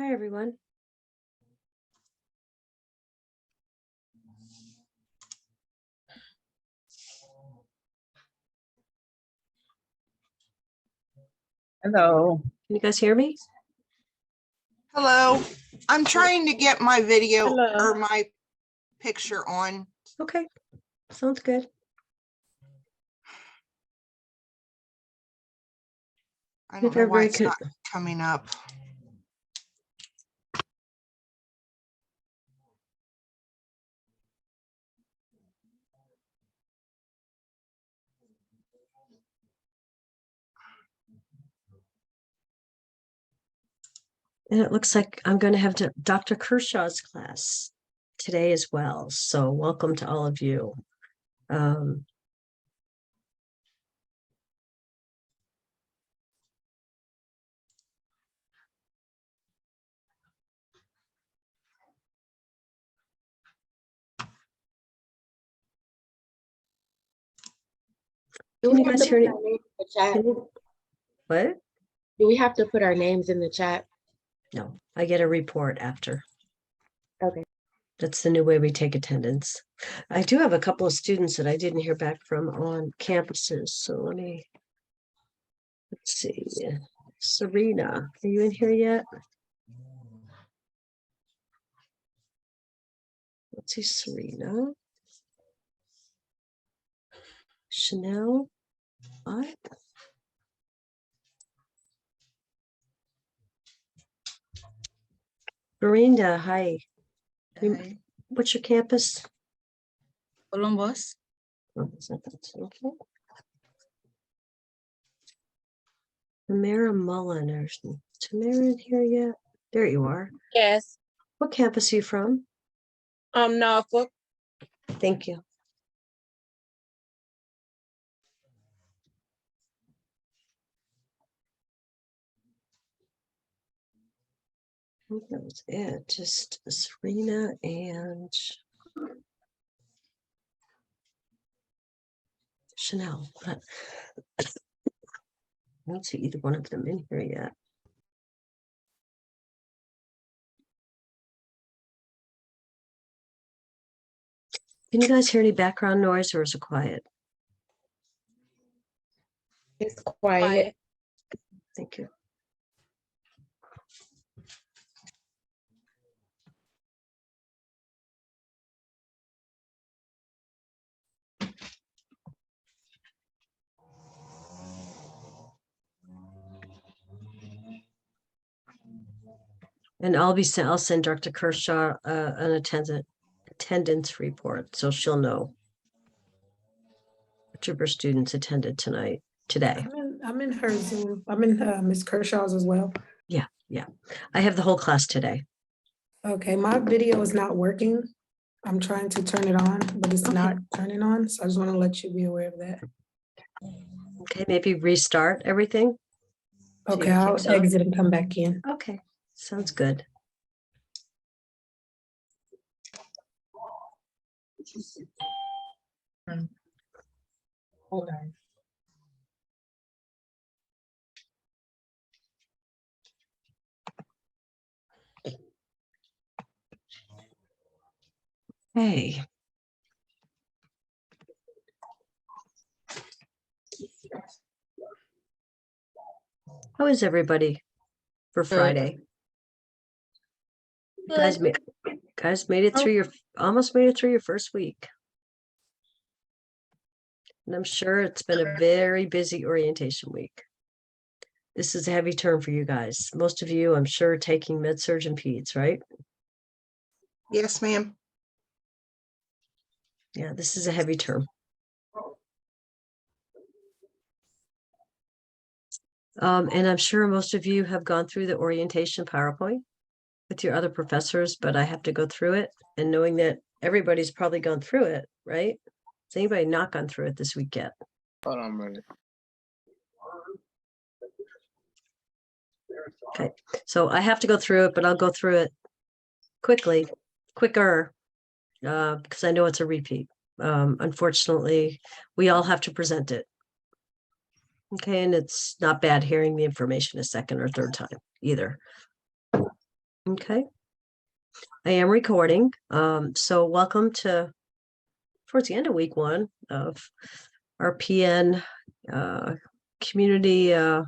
Hi, everyone. Hello. Can you guys hear me? Hello, I'm trying to get my video Hello. or my picture on. Okay, sounds good. I don't If know why everybody it's could, not coming up. and it looks like I'm going to have Dr. Kershaw's class today as well. So welcome to all of you. Can you guys hear me? What? Do we have to put our names in the chat? No, I get a report after. Okay. That's the new way we take attendance. I do have a couple of students that I didn't hear back from on campuses. So let's see. Serena, are you in here yet? Let's see, Serena. Chanel. What? Dorinda, hi. Hi. What's your campus? Columbus. Oh, is that okay? Tamara Mullen. Is Tamara in here yet? There you are. Yes. What campus are you from? Norfolk. Thank you. I think that was it. Just Serena and Chanel. But I don't see either one of them in here yet. Can you guys hear any background noise or is it quiet? It's quiet. Thank you. And I'll send Dr. Kershaw an attendance report, so she'll know which of her students attended today. I'm in her Zoom. I'm in Ms. Kershaw's as well. Yeah. I have the whole class today. Okay, my video is not working. I'm trying to turn it on, but it's Okay. not turning on. So I just want to let you be aware of that. Okay, maybe restart everything. So Okay, it I'll kicks off. exit and come back in. Okay, sounds good. Hold on. Hey. How is everybody for Friday? You guys made it through almost made it through your first week. And I'm sure it's been a very busy orientation week. This is a heavy term for you guys. Most of you, I'm sure, taking med-surg and peds, right? Yes, ma'am. Yeah, this is a heavy term. And I'm sure most of you have gone through the orientation PowerPoint with your other professors, but I have to go through it. And knowing that everybody's probably gone through it, right? Has anybody not gone through it this week yet? Hold on a minute. Okay, so I have to go through it, but I'll go through it quicker, because I know it's a repeat. Unfortunately, we all have to present it. Okay, and it's not bad hearing the information a second or third time either. Okay. I am recording. So welcome to towards the end of week 1 of our PN community hang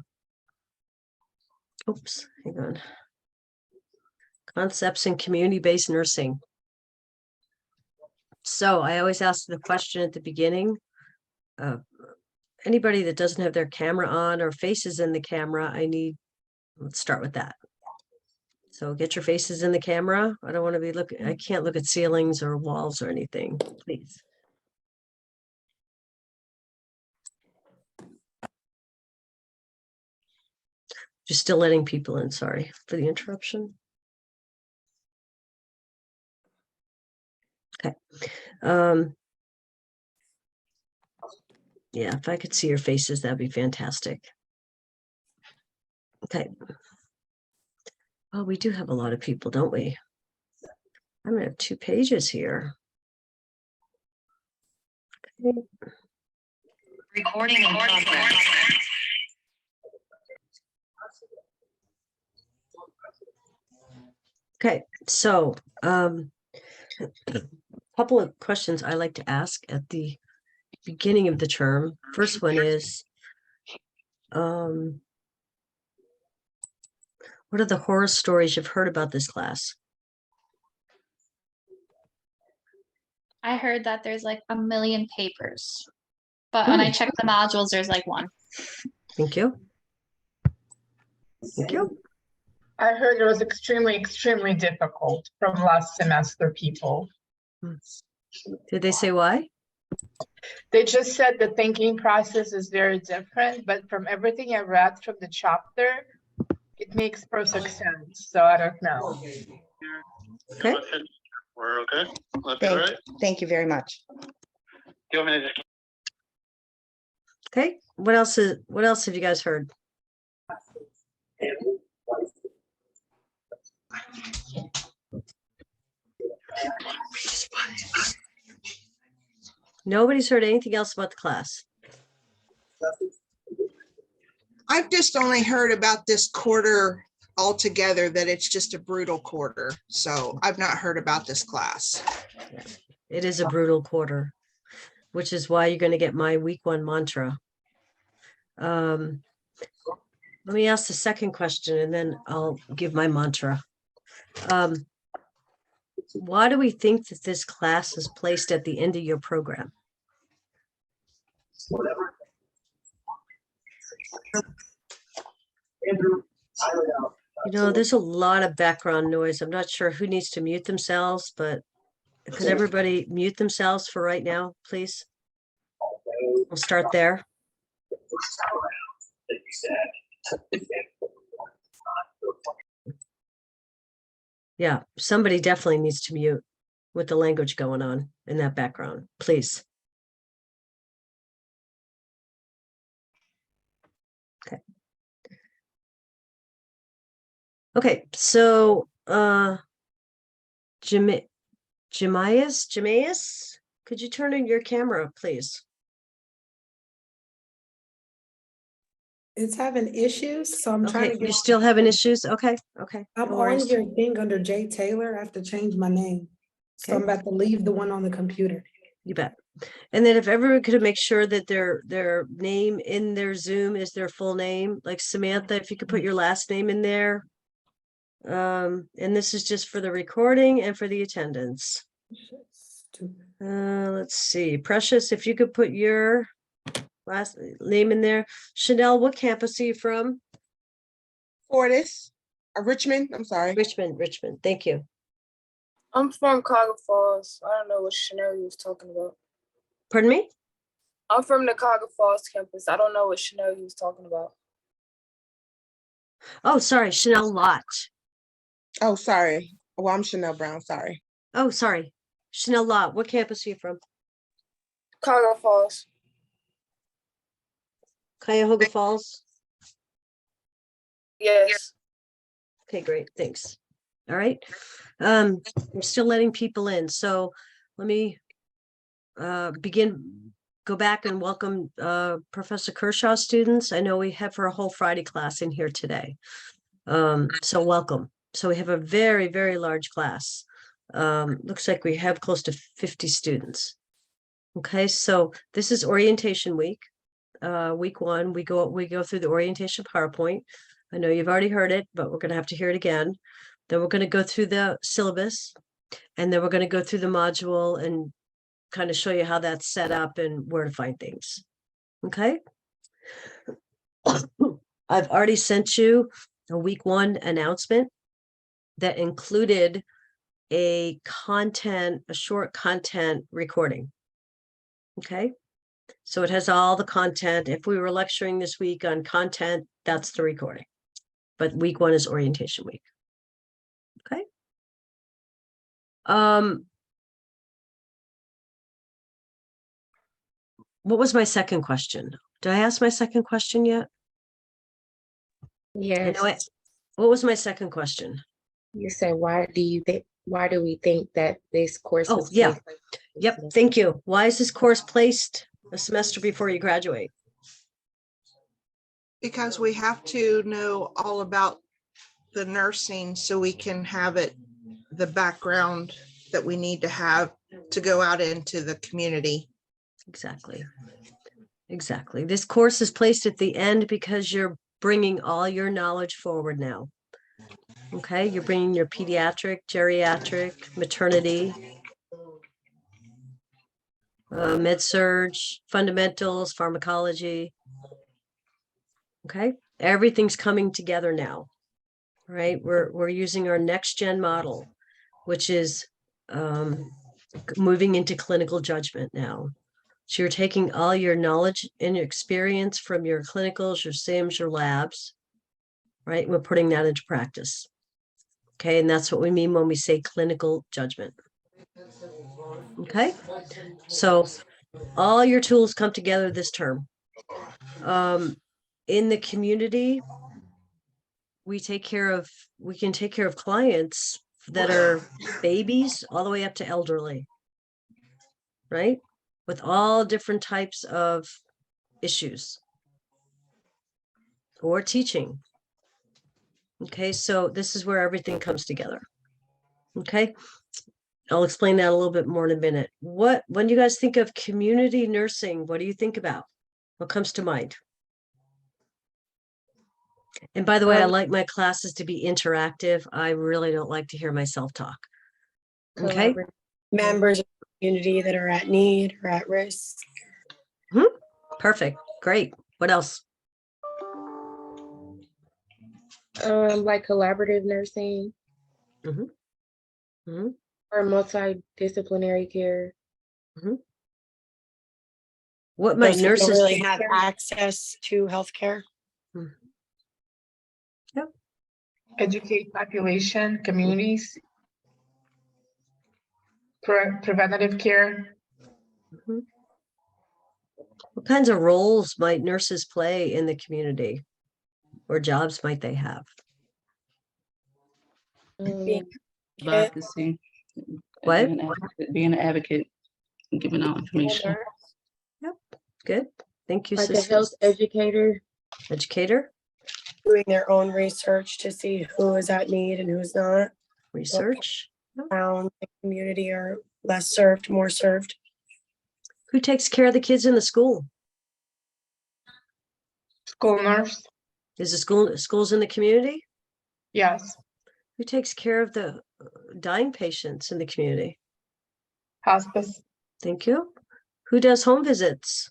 on. Concepts in community-based nursing. So I always ask the question at the beginning. Anybody that doesn't have their camera on or faces in the camera, let's start with that. So get your faces in the camera. I don't want to be looking, I can't look at ceilings or walls or anything, please. Just still letting people in, sorry for the interruption. Okay. Yeah, if I could see your faces, that'd be fantastic. Okay. Oh, we do have a lot of people, don't we? I'm gonna have 2 pages here. Okay. Recording in progress. Okay, so a couple of questions I like to ask at the beginning of the term. First one is, what are the horror stories you've heard about this class? I heard that there's like a million papers, but when I checked the modules, there's like 1. Thank you. Thank you. I heard it was extremely, extremely difficult from last semester people. Did they say why? They just said the thinking process is very different, but from everything I read from the chapter, it makes perfect sense. So I don't know. Okay. We're okay. That's all right. Thank you very much. You want me to just Okay. What else have you guys heard? Nobody's heard anything else about the class. I've just only heard about this quarter altogether, that it's just a brutal quarter. So I've not heard about this class. It is a brutal quarter, which is why you're going to get my week 1 mantra. Let me ask the second question and then I'll give my mantra. Why do we think that this class is placed at the end of your program? You know, there's a lot of background noise. I'm not sure who needs to mute themselves, but could everybody mute themselves for right now, please? We'll start there. Yeah, somebody definitely needs to mute with the language going on in that background, please. Okay. Okay, so Jamias, could you turn on your camera, please? It's having issues, so I'm trying Okay, to get. you're still having issues? Okay, okay. I'm no on worries. your thing under Jay Taylor. I have to change my name. So I'm Okay. about to leave the one on the computer. You bet. And then if everyone could make sure that their name in their Zoom is their full name, like Samantha, if you could put your last name in there. And this is just for the recording and for the attendance. Let's see, Precious, if you could put your last name in there. Chanel, what campus are you from? Fortis, Richmond, I'm sorry. Richmond, thank you. I'm from Cuyahoga Falls. I don't know what Chanel was talking about. Pardon me? I'm from the Cuyahoga Falls campus. I don't know what Chanel was talking about. Oh, sorry, Chanel Lott. Oh, sorry. Well, I'm Chanel Brown, sorry. Oh, sorry. Chanel Lott, what campus are you from? Cuyahoga Falls. Cuyahoga Falls? Yes. Okay, great, thanks. All right. I'm still letting people in, so let me go back and welcome Professor Kershaw's students. I know we have her whole Friday class in here today. So welcome. So we have a very, very large class. Looks like we have close to 50 students. Okay, so this is orientation week. Week one, we go through the orientation PowerPoint. I know you've already heard it, but we're going to have to hear it again. Then we're going to go through the syllabus, and then we're going to go through the module and kind of show you how that's set up and where to find things. Okay. I've already sent you a week one announcement that included a short content recording. Okay. So it has all the content. If we were lecturing this week on content, that's the recording. But week one is orientation week. Okay. What was my second question? Did I ask my second question yet? Yes. What was my second question? You said, why do we think that this course Oh, was yeah. placed like this Yep. semester? Thank you. Why is this course placed a semester before you graduate? Because we have to know all about the nursing so we can have the background that we need to have to go out into the community. Exactly. Exactly. This course is placed at the end because you're bringing all your knowledge forward now. Okay, you're bringing your pediatric, geriatric, maternity, med-surg, fundamentals, pharmacology. Okay, everything's coming together now, right? We're using our next gen model, which is moving into clinical judgment now. So you're taking all your knowledge and your experience from your clinicals, your sims, your labs, right? We're putting that into practice. Okay, and that's what we mean when we say clinical judgment. Okay, so all your tools come together this term. In the community, we can take care of clients that are babies all the way up to elderly, right? With all different types of issues or teaching. Okay, so this is where everything comes together. Okay, I'll explain that a little bit more in a minute. When you guys think of community nursing, what do you think about? What comes to mind? And by the way, I like my classes to be interactive. I really don't like to hear myself talk. Okay, Collaborative. Members of the community that are at need or at risk. perfect, great. What else? Like collaborative nursing Mhm. Mhm. or multidisciplinary care. What might Those who don't nurses really think? have access to healthcare. Yep. Educate population, communities. Preventative care. Mhm. What kinds of roles might nurses play in the community? Or jobs might they have? Um, Advocacy. What? Being an advocate, and giving out information. Yep, good. Thank you, like a health sisters. educator. Educator, Doing their own research to see who is at need and who's not. research. Found the community are less served, more served. Who takes care of the kids in the school? School nurse. Is the schools in the community? Yes. Who takes care of the dying patients in the community? Hospice. Thank you. Who does home visits?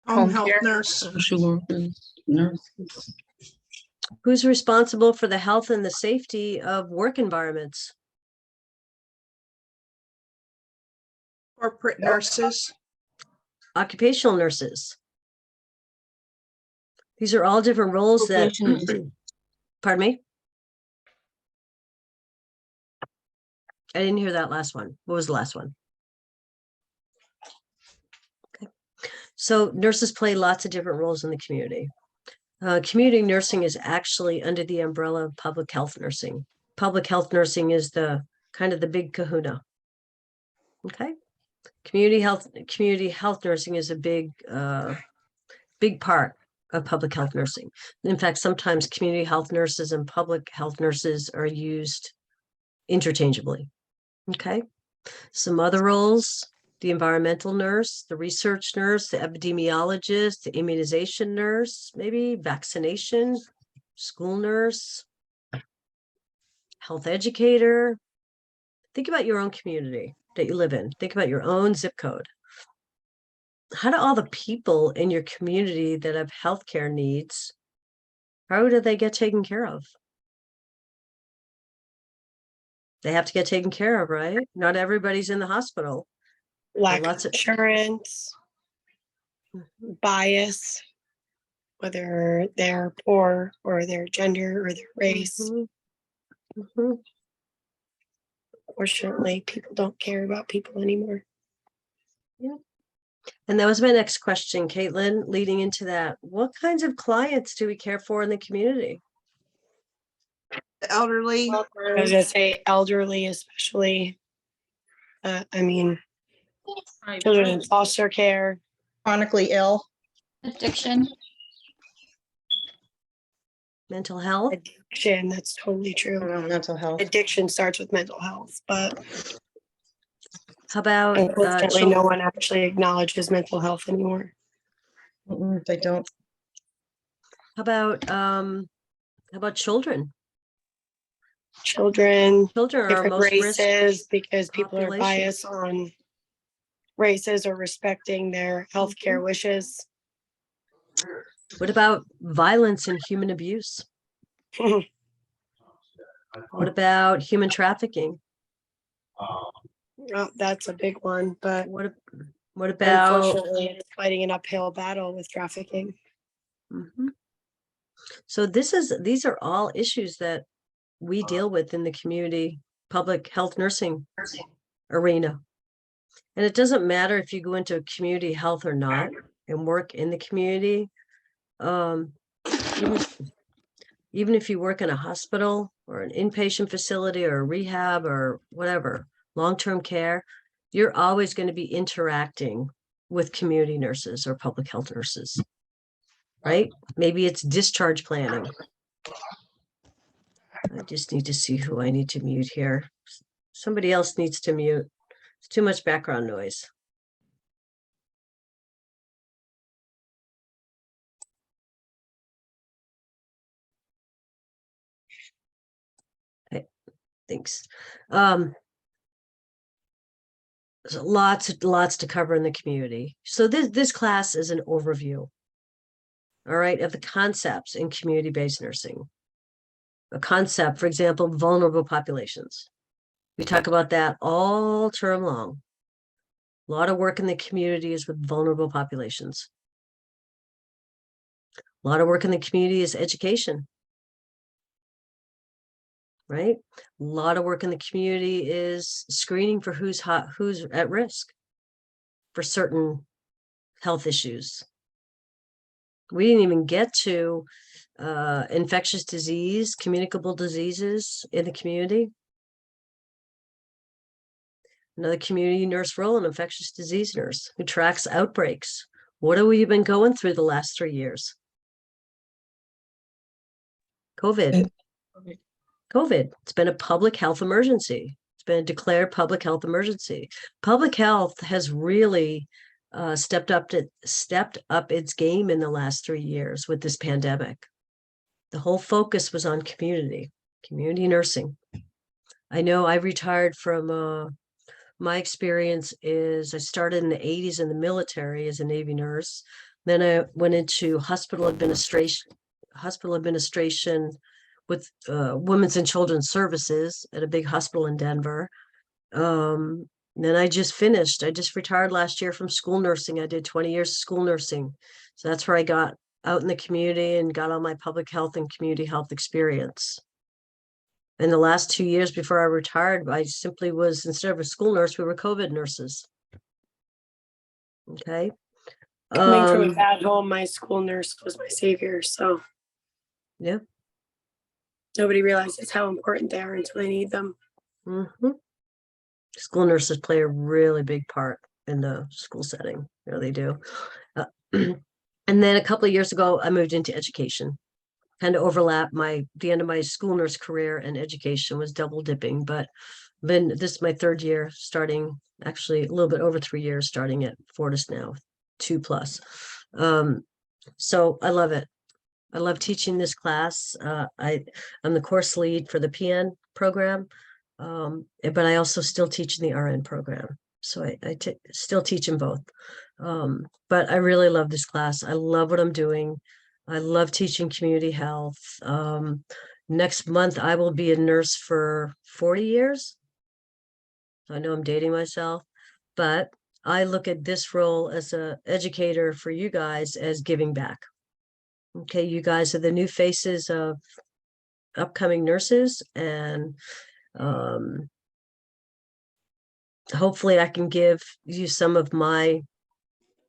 Home Home health care. nurse Social workers, nurses. Who's responsible for the health and the safety of work environments? corporate nurses. Occupational nurses. These are all different roles that, pardon me? I didn't hear that last one. What was the last one? Okay. So nurses play lots of different roles in the community. Community nursing is actually under the umbrella of public health nursing. Public health nursing is the kind of the big kahuna. Okay. Community health nursing is a big part of public health nursing. In fact, sometimes community health nurses and public health nurses are used interchangeably. Okay. Some other roles: the environmental nurse, the research nurse, the epidemiologist, the immunization nurse, maybe vaccination, school nurse, health educator. Think about your own community that you live in. Think about your own zip code. How do all the people in your community that have healthcare needs, how do they get taken care of? They have to get taken care of, right? Not everybody's in the hospital. Lack lots of of- insurance, bias, whether they're poor or their gender or their race. Mhm. Mhm. Fortunately, people don't care about people anymore. And that was my next question, Caitlin, leading into that. What kinds of clients do we care for in the community? The elderly, I was gonna say elderly, especially. I mean, children in foster care. Chronically ill. Addiction. Mental health? Addiction, that's totally true. Mental health. Addiction starts with mental health, but How about unfortunately, no one actually acknowledges mental health anymore. They don't. how about children? Children, Children are different most risk races, because people are population. biased on races or respecting their healthcare wishes. What about violence and human abuse? What about human trafficking? Oh, that's a big one, but What about unfortunately, it's fighting an uphill battle with trafficking. Mhm. So these are all issues that we deal with in the community public health nursing arena. And it doesn't matter if you go into community health or not and work in the community. Even if you work in a hospital or an inpatient facility or a rehab or whatever, long-term care, you're always going to be interacting with community nurses or public health nurses, right? Maybe it's discharge planning. I just need to see who I need to mute here. Somebody else needs to mute. It's too much background noise. Okay, thanks. So lots to cover in the community. So this class is an overview, all right, of the concepts in community-based nursing. A concept, for example, vulnerable populations. We talk about that all term long. A lot of work in the community is with vulnerable populations. A lot of work in the community is education, right? A lot of work in the community is screening for who's at risk for certain health issues. We didn't even get to infectious disease, communicable diseases in the community. Another community nurse role, an infectious disease nurse who tracks outbreaks. What have we been going through the last 3 years? COVID. It's been a public health emergency. It's been a declared public health emergency. Public health has really stepped up its game in the last 3 years with this pandemic. The whole focus was on community nursing. I know I retired from my experience is I started in the 80s in the military as a Navy nurse. Then I went into hospital administration with women's and children's services at a big hospital in Denver. Then I just retired last year from school nursing. I did 20 years of school nursing. So that's where I got out in the community and got all my public health and community health experience. In the last 2 years before I retired, I simply was, instead of a school nurse, we were COVID nurses. Okay. Coming from a bad home, my school nurse was my savior. So yeah. Nobody realizes how important they are until they need them. Mm-hmm. School nurses play a really big part in the school setting. Really do. And then a couple of years ago, I moved into education. Kind of overlap the end of my school nurse career and education was double dipping, but then this is my third year starting, actually a little bit over 3 years starting at Fortis now, 2+. So I love it. I love teaching this class. I'm the course lead for the PN program, but I also still teach in the RN program. So I still teach in both. But I really love this class. I love what I'm doing. I love teaching community health. Next month, I will be a nurse for 40 years. I know I'm dating myself, but I look at this role as an educator for you guys as giving back. Okay, you guys are the new faces of upcoming nurses, and hopefully I can give you some of my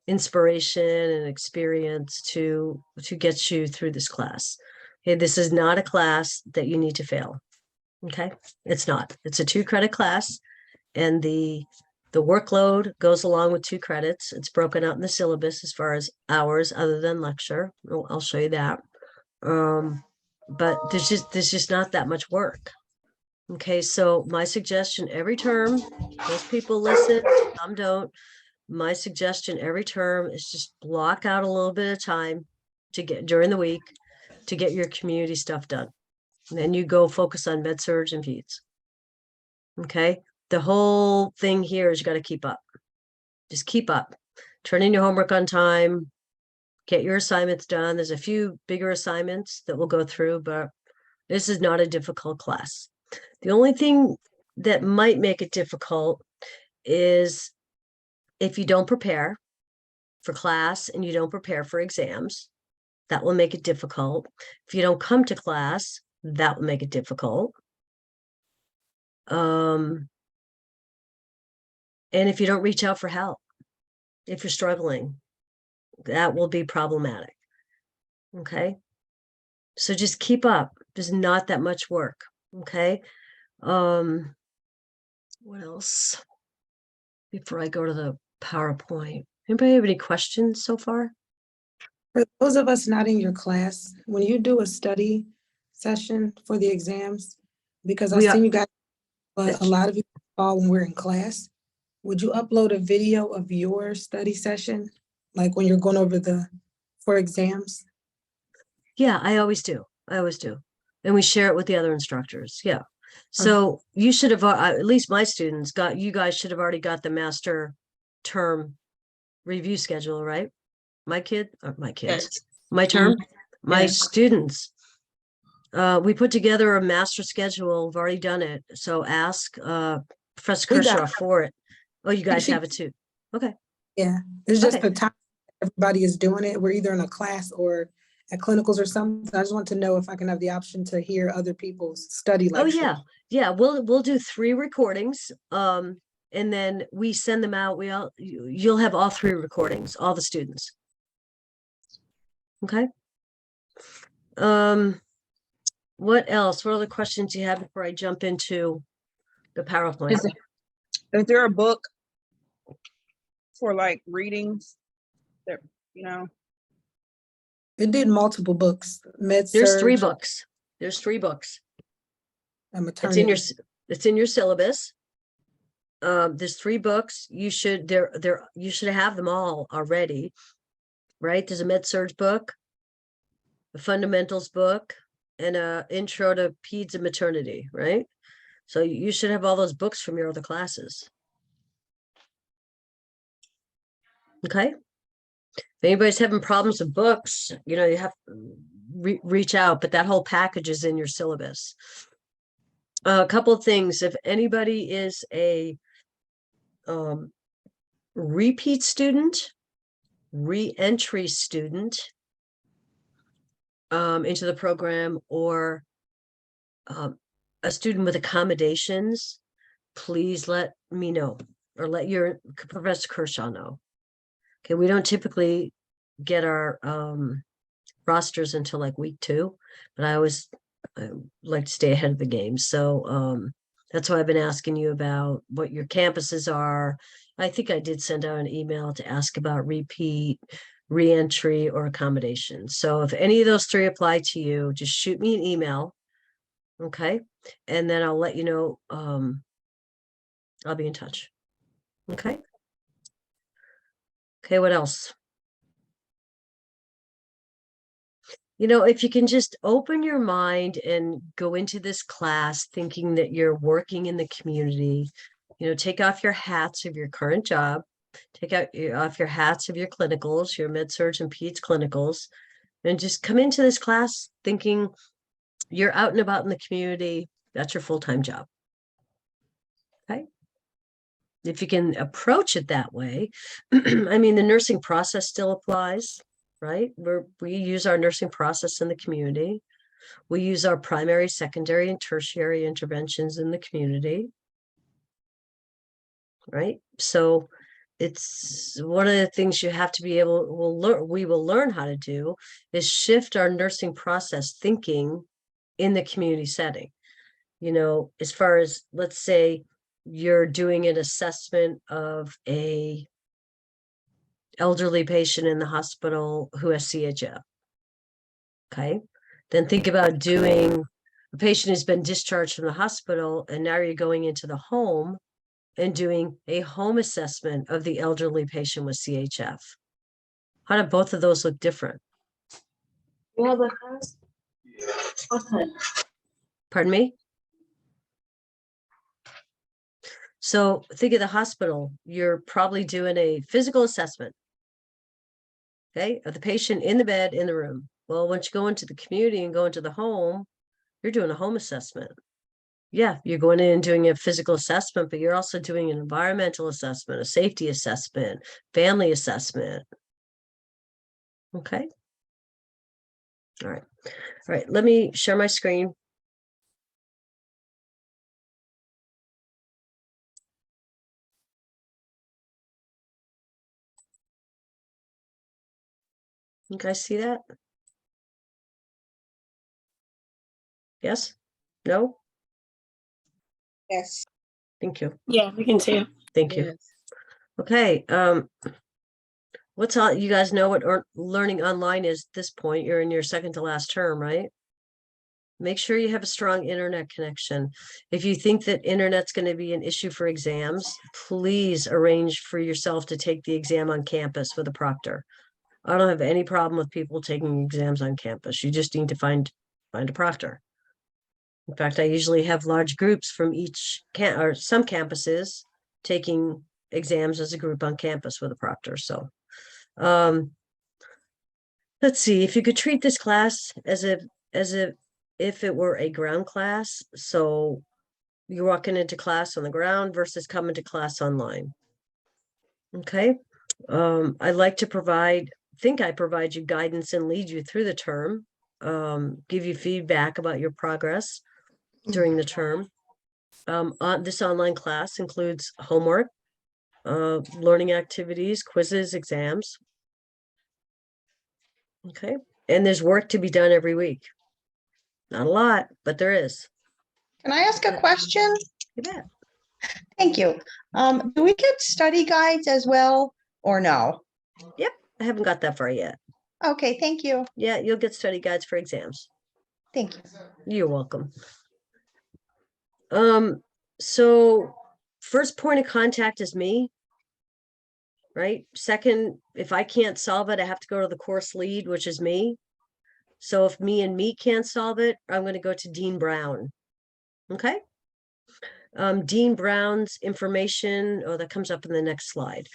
inspiration and experience to get you through this class. Okay, this is not a class that you need to fail. Okay, it's not. It's a 2-credit class, and the workload goes along with 2 credits. It's broken out in the syllabus as far as hours other than lecture. I'll show you that. But there's just not that much work. Okay, so my suggestion every term, most people listen, some don't. My suggestion every term is just block out a little bit of time to get during the week to get your community stuff done. And then you go focus on med surg and peds. Okay, the whole thing here is you got to keep up. Just keep up. Turn in your homework on time. Get your assignments done. There's a few bigger assignments that we'll go through, but this is not a difficult class. The only thing that might make it difficult is if you don't prepare for class and you don't prepare for exams, that will make it difficult. If you don't come to class, that will make it difficult. And if you don't reach out for help, if you're struggling, that will be problematic. Okay. So just keep up. There's not that much work. Okay. What else? Before I go to the PowerPoint, anybody have any questions so far? For those of us not in your class, when you do a study session for the exams, because I've seen you guys, but a lot of you fall when we're in class, would you upload a video of your study session, like when you're going over for exams? Yeah, I always do. And we share it with the other instructors. Yeah. So you should have, at least my students you guys should have already got the master term review schedule, right? My kids, my term, my students. We put together a master schedule. We've already done it. So ask Professor Kershaw for it. Oh, you guys have it too. Okay. Yeah, it's just the time everybody is doing it. We're either in a class or at clinicals or something. I just want to know if I can have the option to hear other people's study lectures. Oh yeah. We'll do 3 recordings. And then we send them out. You'll have all 3 recordings, all the students. Okay. What else? What other questions do you have before I jump into the PowerPoint? Is there a book for like readings that, you know? It did multiple books. There's 3 books. There's 3 books. It's in your syllabus. There's 3 books. You should have them all already, right? There's a med surg book, a fundamentals book, and a intro to peds and maternity, right? So you should have all those books from your other classes. Okay. If anybody's having problems with books, you have to reach out, but that whole package is in your syllabus. A couple of things. If anybody is a repeat student, re-entry student into the program, or a student with accommodations, please let me know, or let your Professor Kershaw know. Okay, we don't typically get our rosters until like week 2, but I like to stay ahead of the game. So that's why I've been asking you about what your campuses are. I think I did send out an email to ask about repeat. reentry, or accommodation. So if any of those three apply to you, just shoot me an email. Okay. And then I'll let you know. I'll be in touch. Okay. Okay. What else? You know, if you can just open your mind and go into this class thinking that you're working in the community, take off your hats of your current job, off your hats of your clinicals, your med-surg and peds clinicals, and just come into this class thinking you're out and about in the community. That's your full-time job. Okay. If you can approach it that way, I mean, the nursing process still applies, right? We use our nursing process in the community. We use our primary, secondary, and tertiary interventions in the community, right? So it's one of the things you have to be able, we will learn how to do is shift our nursing process thinking in the community setting. As far as, let's say, you're doing an assessment of a elderly patient in the hospital who has CHF. Okay. Then think about doing a patient who's been discharged from the hospital, and now you're going into the home and doing a home assessment of the elderly patient with CHF. How do both of those look different? Pardon me? So think of the hospital. You're probably doing a physical assessment, okay, of the patient in the bed in the room. Well, once you go into the community and go into the home, you're doing a home assessment. Yeah, you're going in and doing a physical assessment, but you're also doing an environmental assessment, a safety assessment, family assessment. Okay. All right. All right. Let me share my screen. You guys see that? Yes? No? Yes. Thank you. Yeah, we can see it. Thank you. Okay. What's all, you guys know what learning online is at this point? You're in your second to last term, right? Make sure you have a strong internet connection. If you think that internet's going to be an issue for exams, please arrange for yourself to take the exam on campus with a proctor. I don't have any problem with people taking exams on campus. You just need to find a proctor. In fact, I usually have large groups from each or some campuses taking exams as a group on campus with a proctor. So let's see, if you could treat this class as if it were a ground class. So you're walking into class on the ground versus coming to class online. Okay. I like to provide you guidance and lead you through the term, give you feedback about your progress during the term. This online class includes homework, learning activities, quizzes, exams. Okay. And there's work to be done every week. Not a lot, but there is. Can I ask a question? You bet. Thank you. Do we get study guides as well or no? Yep. I haven't got that far yet. Okay, thank you. Yeah, you'll get study guides for exams. Thank you. You're welcome. So first point of contact is me, right? Second, if I can't solve it, I have to go to the course lead, which is me. So if me can't solve it, I'm going to go to Dean Brown. Okay. Dean Brown's information, that comes up in the next slide.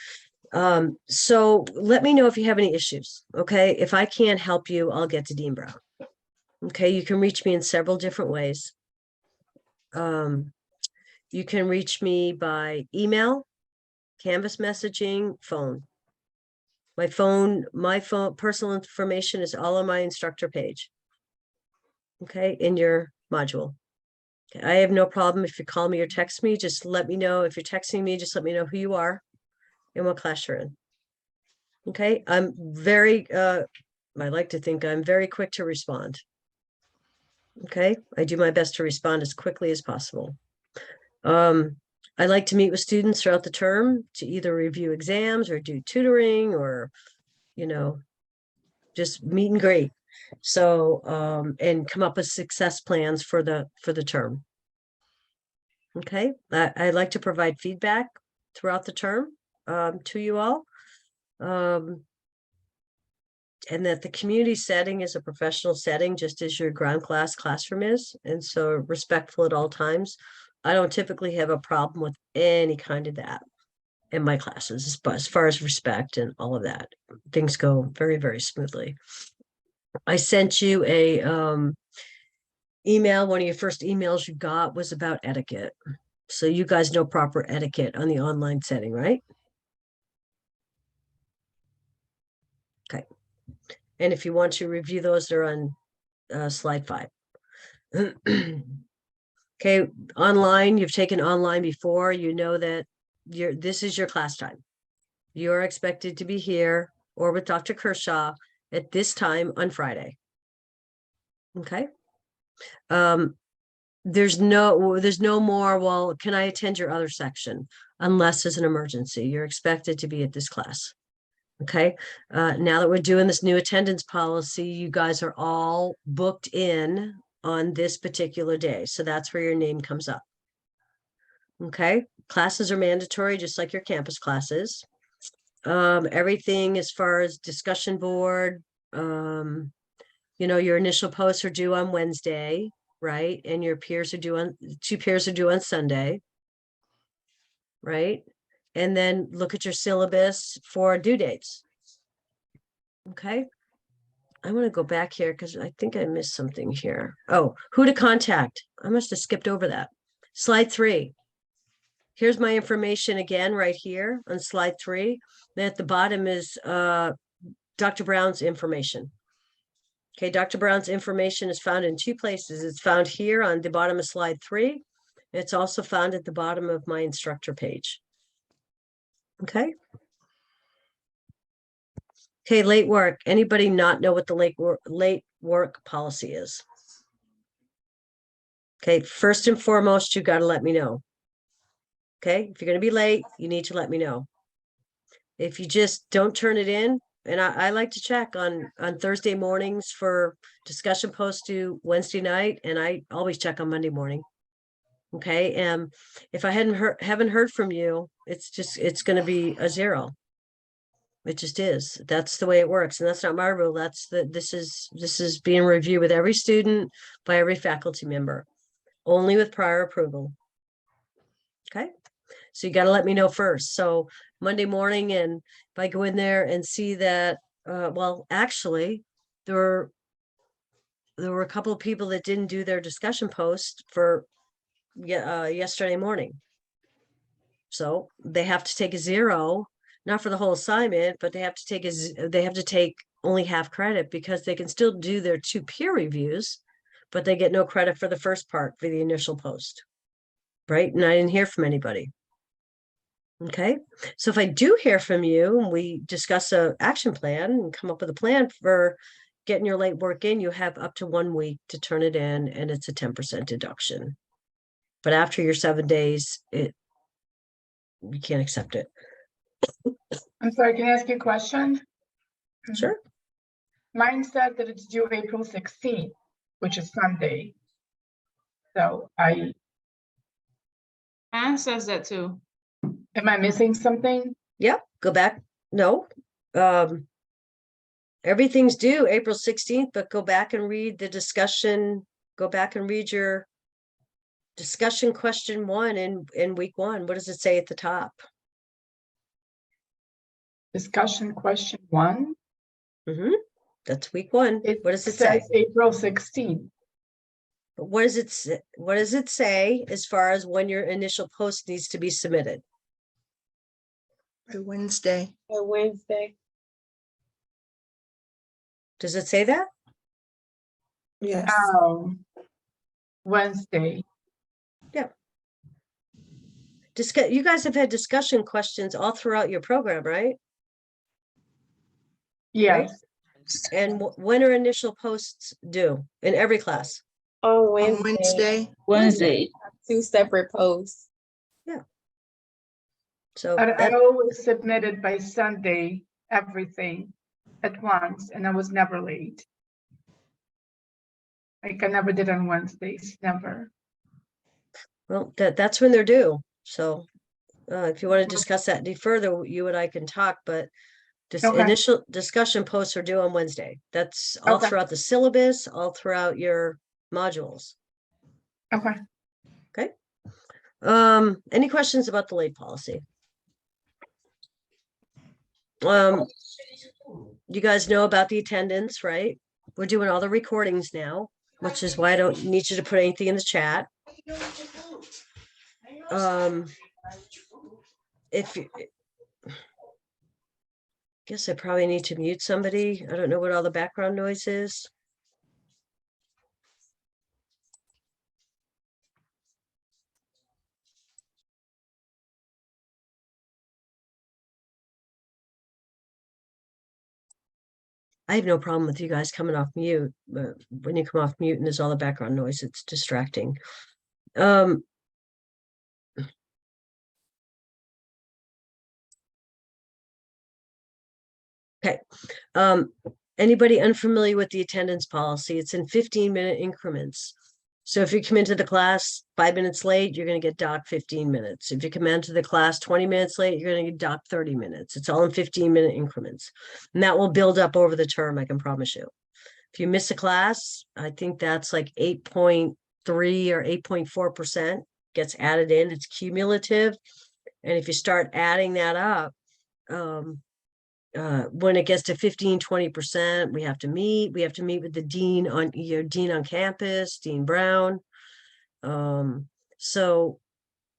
So let me know if you have any issues. Okay. If I can't help you, I'll get to Dean Brown. Okay. You can reach me in several different ways. You can reach me by email, Canvas messaging, phone. My phone, personal information is all on my instructor page. Okay, in your module. Okay, I have no problem if you call me or text me, just let me know. If you're texting me, just let me know who you are and what class you're in. Okay, I'm very, I like to think I'm very quick to respond. Okay, I do my best to respond as quickly as possible. I like to meet with students throughout the term to either review exams or do tutoring or you know, just meet and greet. So, and come up with success plans for the term. Okay, I like to provide feedback throughout the term, to you all. And that the community setting is a professional setting, just as your ground classroom is, and so respectful at all times. I don't typically have a problem with any kind of that in my classes, but as far as respect and all of that, things go very, very smoothly. I sent you a email. One of your first emails you got was about etiquette. So you guys know proper etiquette on the online setting, right? Okay. And if you want to review those, they're on slide 5. Okay, online, you've taken online before, you know that this is your class time. You're expected to be here or with Dr. Kershaw at this time on Friday. Okay. There's no more, well, can I attend your other section? Unless it's an emergency, you're expected to be at this class. Okay, now that we're doing this new attendance policy, you guys are all booked in on this particular day. So that's where your name comes up. Okay, classes are mandatory, just like your campus classes. Everything as far as discussion board, you know, your initial posts are due on Wednesday, right? And your peers are due on, 2 peers are due on Sunday, right? And then look at your syllabus for due dates. Okay. I want to go back here because I think I missed something here. Oh, who to contact. I must have skipped over that. Slide 3. Here's my information again, right here on slide 3. Then at the bottom is Dr. Brown's information. Okay, Dr. Brown's information is found in 2 places. It's found here on the bottom of slide 3. It's also found at the bottom of my instructor page. Okay. Okay, late work. Anybody not know what the late work policy is? Okay, first and foremost, you got to let me know. Okay, if you're going to be late, you need to let me know. If you just don't turn it in, and I like to check on Thursday mornings for discussion posts to Wednesday night, and I always check on Monday morning. Okay, and if I haven't heard from you, it's going to be a 0. It just is. That's the way it works, and that's not my rule. This is being reviewed with every student by every faculty member, only with prior approval. Okay, so you got to let me know first. So Monday morning, and if I go in there and see that, well, actually, there were a couple of people that didn't do their discussion post for yesterday morning. So they have to take a 0. Not for the whole assignment, but they have to take only half credit because they can still do their 2 peer reviews, but they get no credit for the first part for the initial post. Right? And I didn't hear from anybody. Okay. So if I do hear from you and we discuss a action plan and come up with a plan for getting your late work in, you have up to 1 week to turn it in, and it's a 10% deduction. But after your 7 days, you can't accept it. I'm sorry, can I ask you a question? Sure. Mine said that it's due April 16th, which is Sunday. So Mine says that too. am I missing something? Yep. Go back. No. Everything's due April 16th, but go back and read the discussion. Go back and read your discussion question 1 in week 1. What does it say at the top? Discussion question 1. That's week 1. What does it say? Says April 16th. But what does it say as far as when your initial post needs to be submitted? By Wednesday. By Wednesday. Does it say that? Yes. Wednesday. Yeah. You guys have had discussion questions all throughout your program, right? Yes. Right? And when are initial posts due in every class? On On Wednesday. Wednesday. 2 separate posts. Yeah. So I always submitted by Sunday, everything. at once, and I was never late. Like I never did on Wednesdays, never. Well, that's when they're due. So if you want to discuss that any further, you and I can talk, but just Okay. initial discussion posts are due on Wednesday. That's all Okay. throughout the syllabus, all throughout your modules. Okay. Okay. Any questions about the late policy? You guys know about the attendance, right? We're doing all the recordings now, which is why I don't need you to put anything in the chat. If you, guess I probably need to mute somebody. I don't know what all the background noise is. I have no problem with you guys coming off mute, but when you come off mute and there's all the background noise, it's distracting. Okay. Anybody unfamiliar with the attendance policy? It's in 15-minute increments. So if you come into the class 5 minutes late, you're going to get docked 15 minutes. If you come into the class 20 minutes late, you're going to get docked 30 minutes. It's all in 15-minute increments. And that will build up over the term, I can promise you. If you miss a class, I think that's like 8.3 or 8.4% gets added in. It's cumulative. And if you start adding that up, when it gets to 15-20%, we have to meet with the dean on dean on campus, Dean Brown. So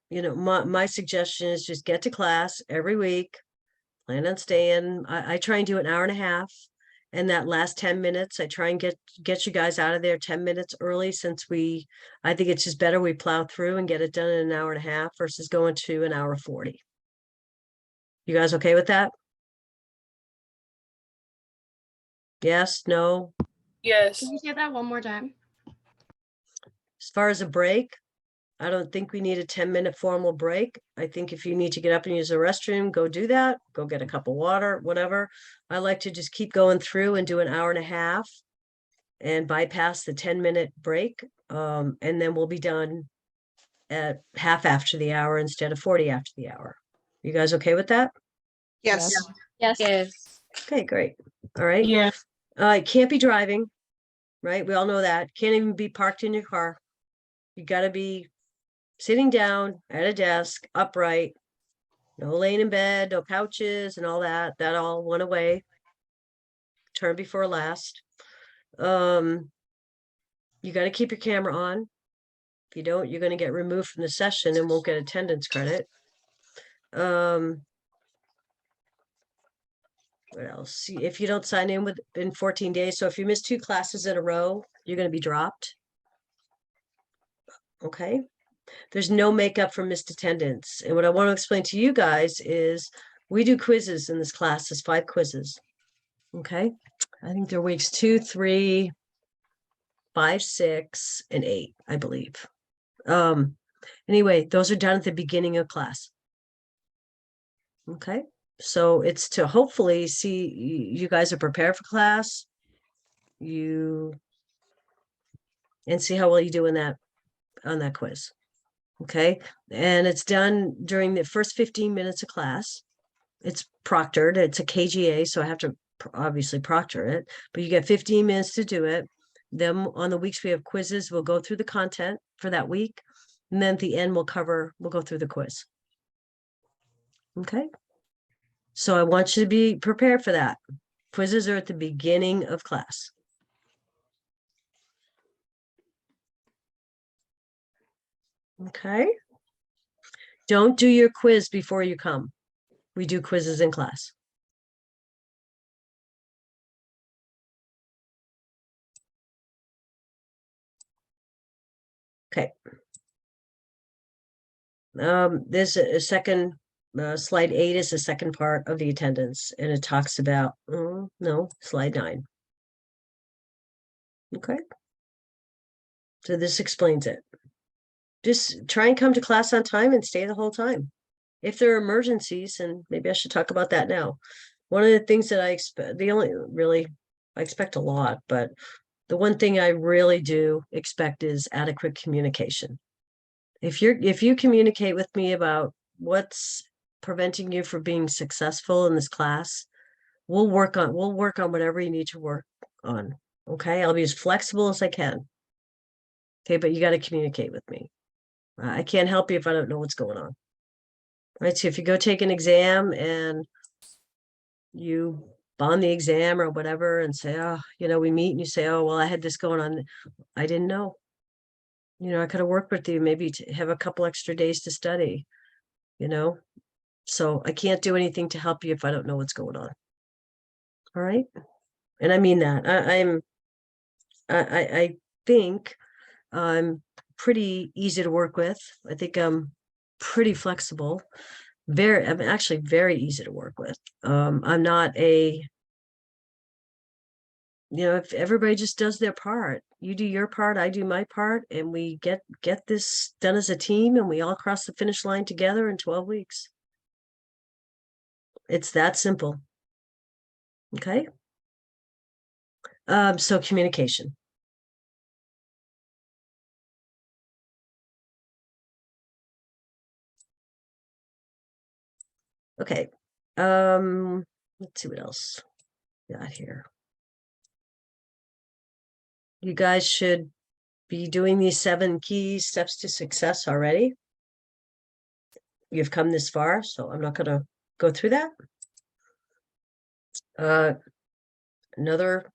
my suggestion is just get to class every week, plan on staying. I try and do an hour and a half, and that last 10 minutes I try and get you guys out of there 10 minutes early, since I think it's just better we plow through and get it done in an hour and a half versus going to an hour 40. You guys okay with that? Yes, no? Yes. Can you say that one more time? As far as a break, I don't think we need a 10-minute formal break. I think if you need to get up and use the restroom, go do that. Go get a cup of water, whatever. I like to just keep going through and do an hour and a half and bypass the 10-minute break. And then we'll be done at half after the hour instead of 40 after the hour. You guys okay with that? Yes. Yes. Yes. Okay, great. All right. Yeah. Can't be driving, right? We all know that. Can't even be parked in your car. You got to be sitting down at a desk, upright, no laying in bed, no couches and all that. That all went away. Turn before last. You got to keep your camera on. If you don't, you're going to get removed from the session and won't get attendance credit. What else? See, if you don't sign in within 14 days, so if you miss 2 classes in a row, you're going to be dropped. Okay. There's no makeup for missed attendance. And what I want to explain to you guys is we do quizzes in this class. There's 5 quizzes. Okay. I think they're weeks 2, 3, 5, 6, and 8, I believe. Anyway, those are done at the beginning of class. Okay. So it's to hopefully see you guys are prepared for class. And see how well you do in that on that quiz. Okay. And it's done during the first 15 minutes of class. It's proctored. It's a KGA, so I have to obviously proctor it, but you get 15 minutes to do it. Then on the weeks we have quizzes, we'll go through the content for that week. And then at the end, we'll go through the quiz. Okay. So I want you to be prepared for that. Quizzes are at the beginning of class. Okay. Don't do your quiz before you come. We do quizzes in class. Okay. There's a second, slide 8 is the second part of the attendance, and it talks about, no, slide 9. Okay. So this explains it. Just try and come to class on time and stay the whole time. If there are emergencies, and maybe I should talk about that now. One of the things that I expect, I expect a lot, but the one thing I really do expect is adequate communication. If you communicate with me about what's preventing you from being successful in this class, we'll work on whatever you need to work on. Okay, I'll be as flexible as I can. Okay, but you got to communicate with me. I can't help you if I don't know what's going on. Right, so if you go take an exam and you bond the exam or whatever and say, oh, we meet and you say, oh, well, I had this going on. I didn't know. I could have worked with you, maybe to have a couple extra days to study, so I can't do anything to help you if I don't know what's going on. All right. And I mean that. I think I'm pretty easy to work with. I think I'm pretty flexible. I'm actually very easy to work with. I'm not if everybody just does their part, you do your part, I do my part, and we get this done as a team, and we all cross the finish line together in 12 weeks. It's that simple. Okay. So communication. Okay. Let's see what else we got here. You guys should be doing these 7 key steps to success already. You've come this far, so I'm not going to go through that. Another,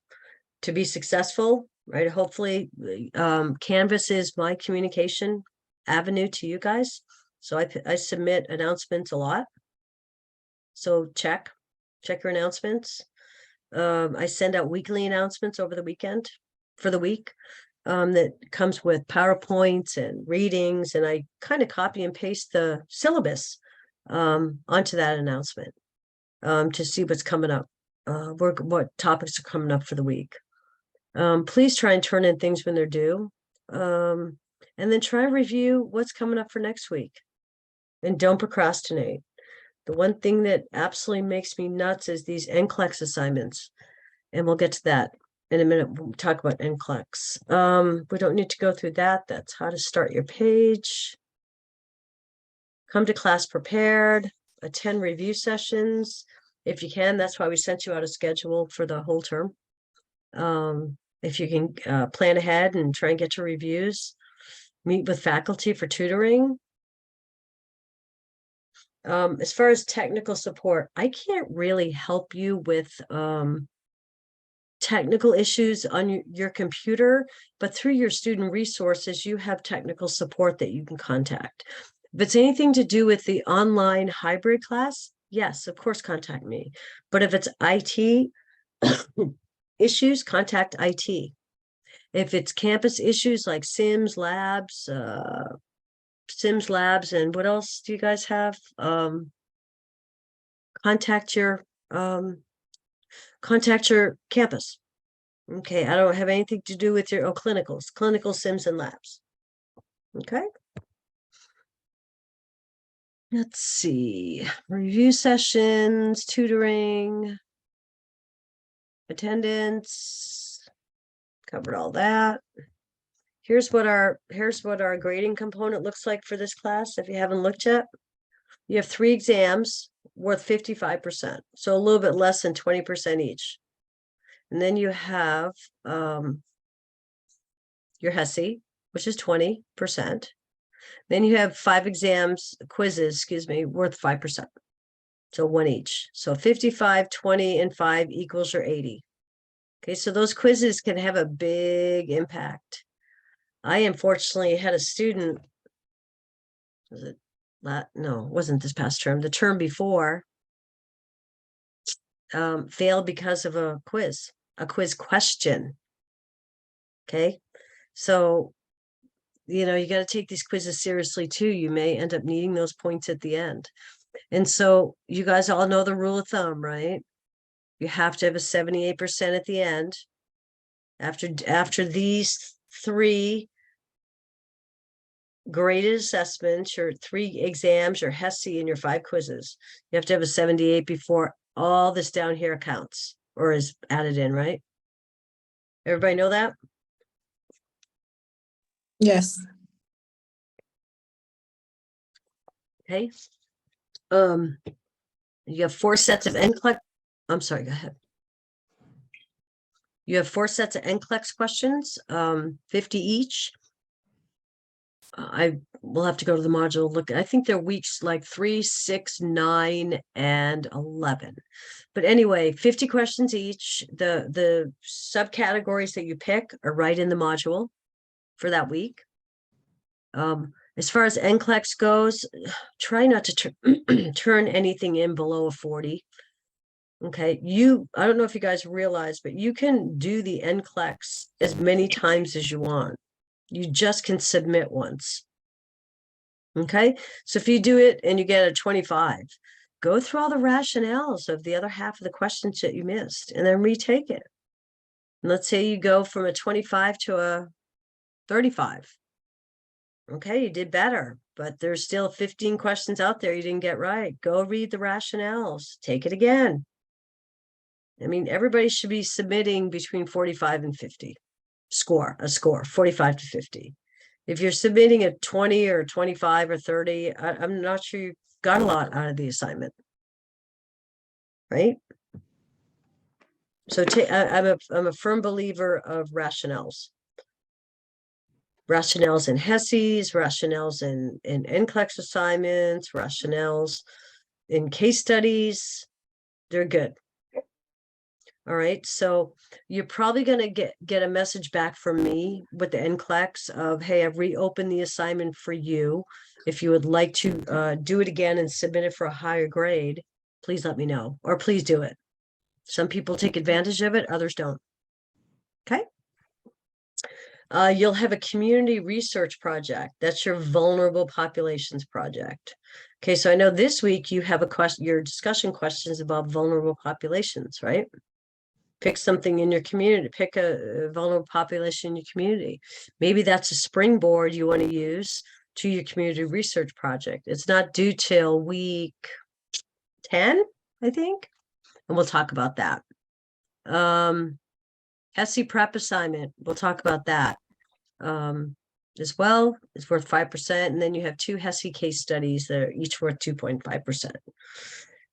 to be successful, right? Hopefully, Canvas is my communication avenue to you guys. So I submit announcements a lot. So check your announcements. I send out weekly announcements over the weekend for the week. That comes with PowerPoints and readings, and I kind of copy and paste the syllabus onto that announcement to see what's coming up, what topics are coming up for the week. Please try and turn in things when they're due, and then try and review what's coming up for next week, and don't procrastinate. The one thing that absolutely makes me nuts is these NCLEX assignments, and we'll get to that in a minute. We'll talk about NCLEX. We don't need to go through that. That's how to start your page. Come to class prepared, attend review sessions if you can. That's why we sent you out a schedule for the whole term. If you can plan ahead and try and get your reviews, meet with faculty for tutoring. As far as technical support, I can't really help you with technical issues on your computer, but through your student resources, you have technical support that you can contact. If it's anything to do with the online hybrid class, yes, of course, contact me. But if it's IT issues, contact IT. If it's campus issues like Sims Labs, and what else do you guys have? Contact your campus. Okay, I don't have anything to do with your clinical Sims and labs. Okay. Let's see, review sessions, tutoring, attendance, covered all that. Here's what our grading component looks like for this class. If you haven't looked yet, you have 3 exams worth 55%, so a little bit less than 20% each. And then you have your HESI, which is 20%. Then you have 5 quizzes, worth 5%. So 1 each. So 55, 20, and 5 equals your 80. Okay, so those quizzes can have a big impact. I unfortunately had a student, it wasn't this past term, the term before, failed because of a quiz question. Okay, so you got to take these quizzes seriously too. You may end up needing those points at the end. And so you guys all know the rule of thumb, right? You have to have a 78% at the end. After these 3 graded assessments, your 3 exams, your HESI, and your 5 quizzes, you have to have a 78 before all this down here counts or is added in, right? Everybody know that? Yes. Okay. You have 4 sets of NCLEX. I'm sorry, go ahead. You have 4 sets of NCLEX questions, 50 each. I will have to go to the module, look, I think they're weeks like 3, 6, 9, and 11. But anyway, 50 questions each. The subcategories that you pick are right in the module for that week. As far as NCLEX goes, try not to turn anything in below a 40. Okay, I don't know if you guys realize, but you can do the NCLEX as many times as you want. You just can submit once. Okay, so if you do it and you get a 25, go through all the rationales of the other half of the questions that you missed and then retake it. And let's say you go from a 25 to a 35. Okay, you did better, but there's still 15 questions out there you didn't get right. Go read the rationales, take it again. I mean, everybody should be submitting between 45 and 50. A score, 45 to 50. If you're submitting a 20 or 25 or 30, I'm not sure you got a lot out of the assignment. Right? So I'm a firm believer of rationales. Rationales in HESIs, rationales in NCLEX assignments, rationales in case studies. They're good. All right, so you're probably going to get a message back from me with the NCLEX of, hey, I've reopened the assignment for you. If you would like to do it again and submit it for a higher grade, please let me know, or please do it. Some people take advantage of it, others don't. Okay. You'll have a community research project. That's your vulnerable populations project. Okay, so I know this week you have your discussion questions about vulnerable populations, right? Pick something in your community, pick a vulnerable population in your community. Maybe that's a springboard you want to use to your community research project. It's not due till week 10, I think, and we'll talk about that. HESI prep assignment, we'll talk about that as well. It's worth 5%, and then you have 2 HESI case studies that are each worth 2.5%.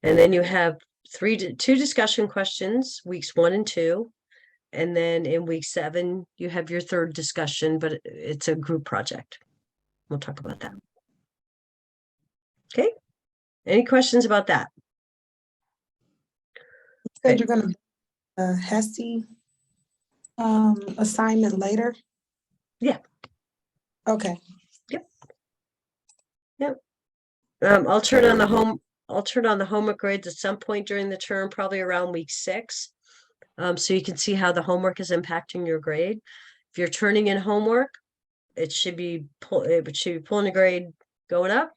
And then you have 2 discussion questions, weeks 1 and 2. And then in week 7, you have your 3rd discussion, but it's a group project. We'll talk about that. Okay. Any questions about that? You said you're going to HESI assignment later? Yeah. Okay. Yep. I'll turn on the homework grades at some point during the term, probably around week 6. So you can see how the homework is impacting your grade. If you're turning in homework, it should be pulling a grade going up.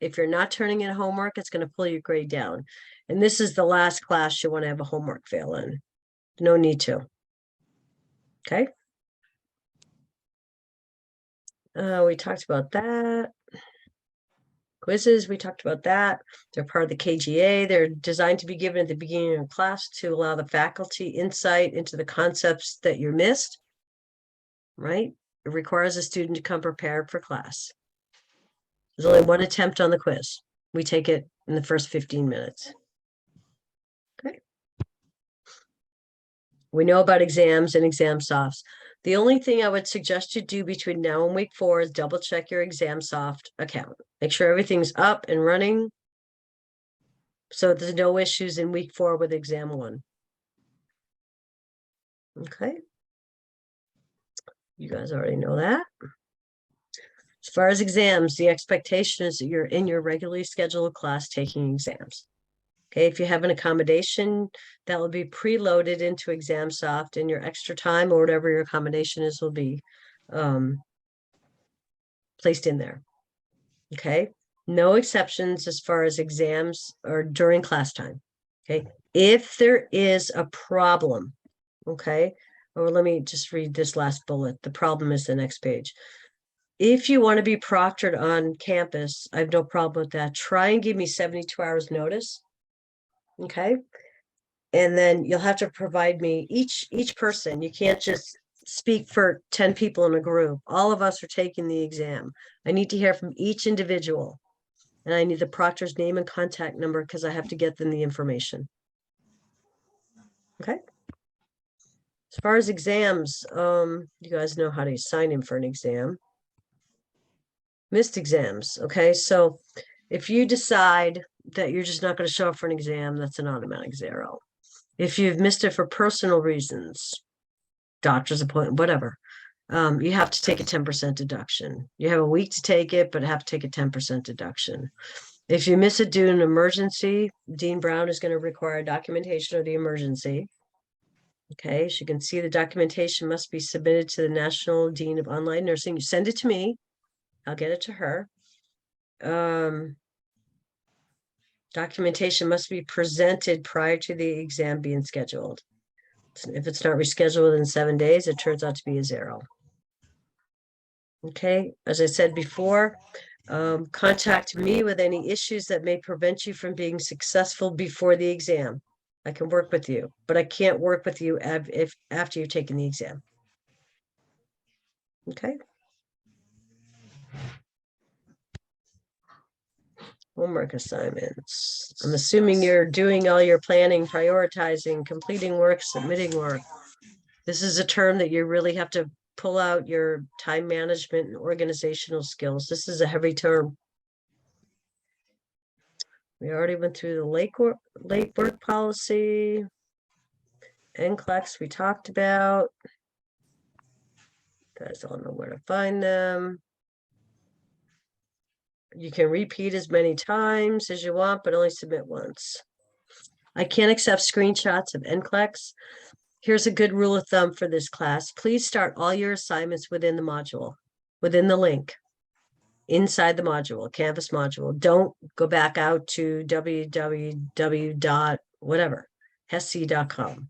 If you're not turning in homework, it's going to pull your grade down. And this is the last class you want to have a homework fail in. No need to. Okay. We talked about that. Quizzes, we talked about that. They're part of the KGA. They're designed to be given at the beginning of class to allow the faculty insight into the concepts that you missed, right? It requires a student to come prepared for class. There's only 1 attempt on the quiz. We take it in the first 15 minutes. Okay. We know about exams and exam softs. The only thing I would suggest you do between now and week 4 is double check your ExamSoft account. Make sure everything's up and running, so there's no issues in week 4 with exam 1. Okay. You guys already know that. As far as exams, the expectation is that you're in your regularly scheduled class taking exams. Okay, if you have an accommodation, that will be preloaded into ExamSoft, and your extra time or whatever your accommodation is will be placed in there. Okay, no exceptions as far as exams or during class time. Okay, if there is a problem, okay, or let me just read this last bullet. The problem is the next page. If you want to be proctored on campus, I have no problem with that. Try and give me 72 hours notice. Okay. And then you'll have to provide me each person. You can't just speak for 10 people in a group. All of us are taking the exam. I need to hear from each individual. And I need the proctor's name and contact number because I have to get them the information. Okay. As far as exams, you guys know how to sign in for an exam. Missed exams. Okay. So if you decide that you're just not going to show up for an exam, that's an automatic 0. If you've missed it for personal reasons, doctor's appointment, whatever, you have to take a 10% deduction. You have a week to take it, but have to take a 10% deduction. If you miss it due to an emergency, Dean Brown is going to require documentation of the emergency. Okay, as you can see, the documentation must be submitted to the National Dean of Online Nursing. You send it to me, I'll get it to her. Documentation must be presented prior to the exam being scheduled. If it's not rescheduled within 7 days, it turns out to be a 0. Okay, as I said before, contact me with any issues that may prevent you from being successful before the exam. I can work with you, but I can't work with you if after you've taken the exam. Okay. Homework assignments. I'm assuming you're doing all your planning, prioritizing, completing work, submitting work. This is a term that you really have to pull out your time management and organizational skills. This is a heavy term. We already went through the late work policy. NCLEX we talked about. You guys all know where to find them. You can repeat as many times as you want, but only submit once. I can't accept screenshots of NCLEX. Here's a good rule of thumb for this class. Please start all your assignments within the module, within the link, inside the module, Canvas module. Don't go back out to www. hesc.com.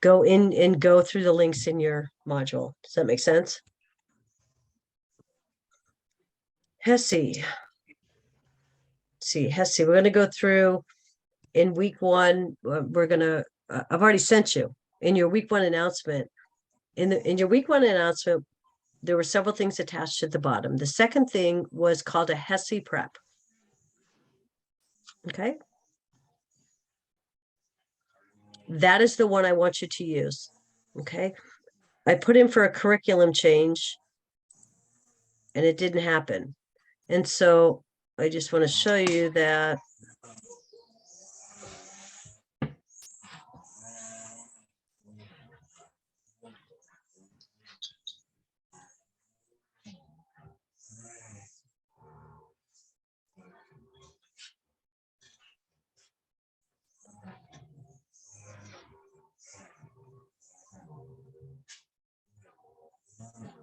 Go in and go through the links in your module. Does that make sense? HESI. See, HESI, we're going to go through in week 1. We're going to, I've already sent you in your week 1 announcement. In your week 1 announcement, there were several things attached at the bottom. The second thing was called a HESI prep. Okay. That is the one I want you to use. Okay. I put in for a curriculum change and it didn't happen. And so I just want to show you that.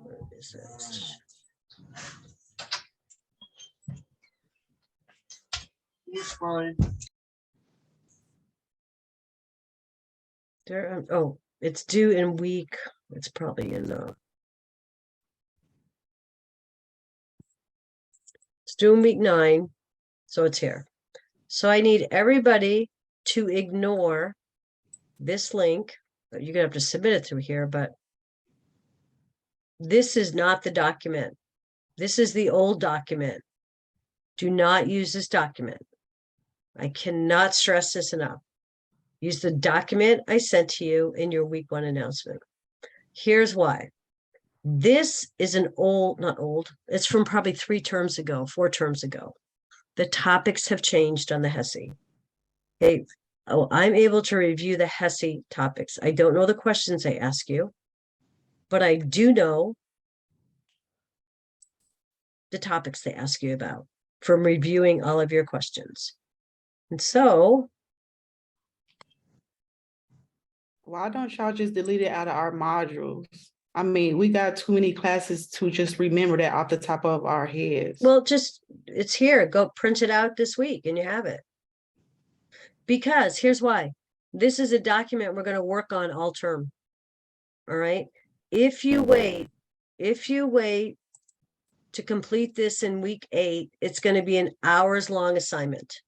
Where is it? It's fine. There, oh, it's due in week. It's probably in it's due in week 9, so it's here. So I need everybody to ignore this link. You're gonna have to submit it through here, but this is not the document. This is the old document. Do not use this document. I cannot stress this enough. Use the document I sent to you in your week 1 announcement. Here's why. This is an old, not old, it's from probably 4 terms ago. The topics have changed on the HESI. Okay. Oh, I'm able to review the HESI topics. I don't know the questions I ask you, but I do know the topics they ask you about from reviewing all of your questions. And so, Why don't y'all just delete it out of our modules? I mean, we got too many classes to just remember that off the top of our heads. well, just, it's here. Go print it out this week and you have it. Because here's why. This is a document we're going to work on all term. All right. If you wait to complete this in week 8, it's going to be an hours-long assignment.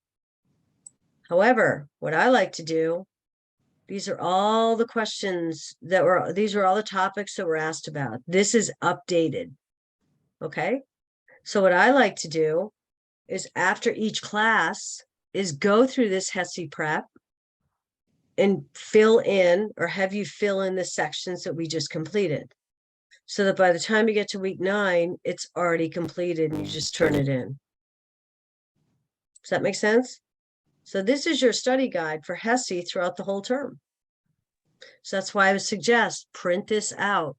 However, what I like to do, these are all the questions these are all the topics that were asked about. This is updated. Okay. So what I like to do is after each class is go through this HESI prep and fill in or have you fill in the sections that we just completed. So that by the time you get to week 9, it's already completed and you just turn it in. Does that make sense? So this is your study guide for HESI throughout the whole term. So that's why I would suggest print this out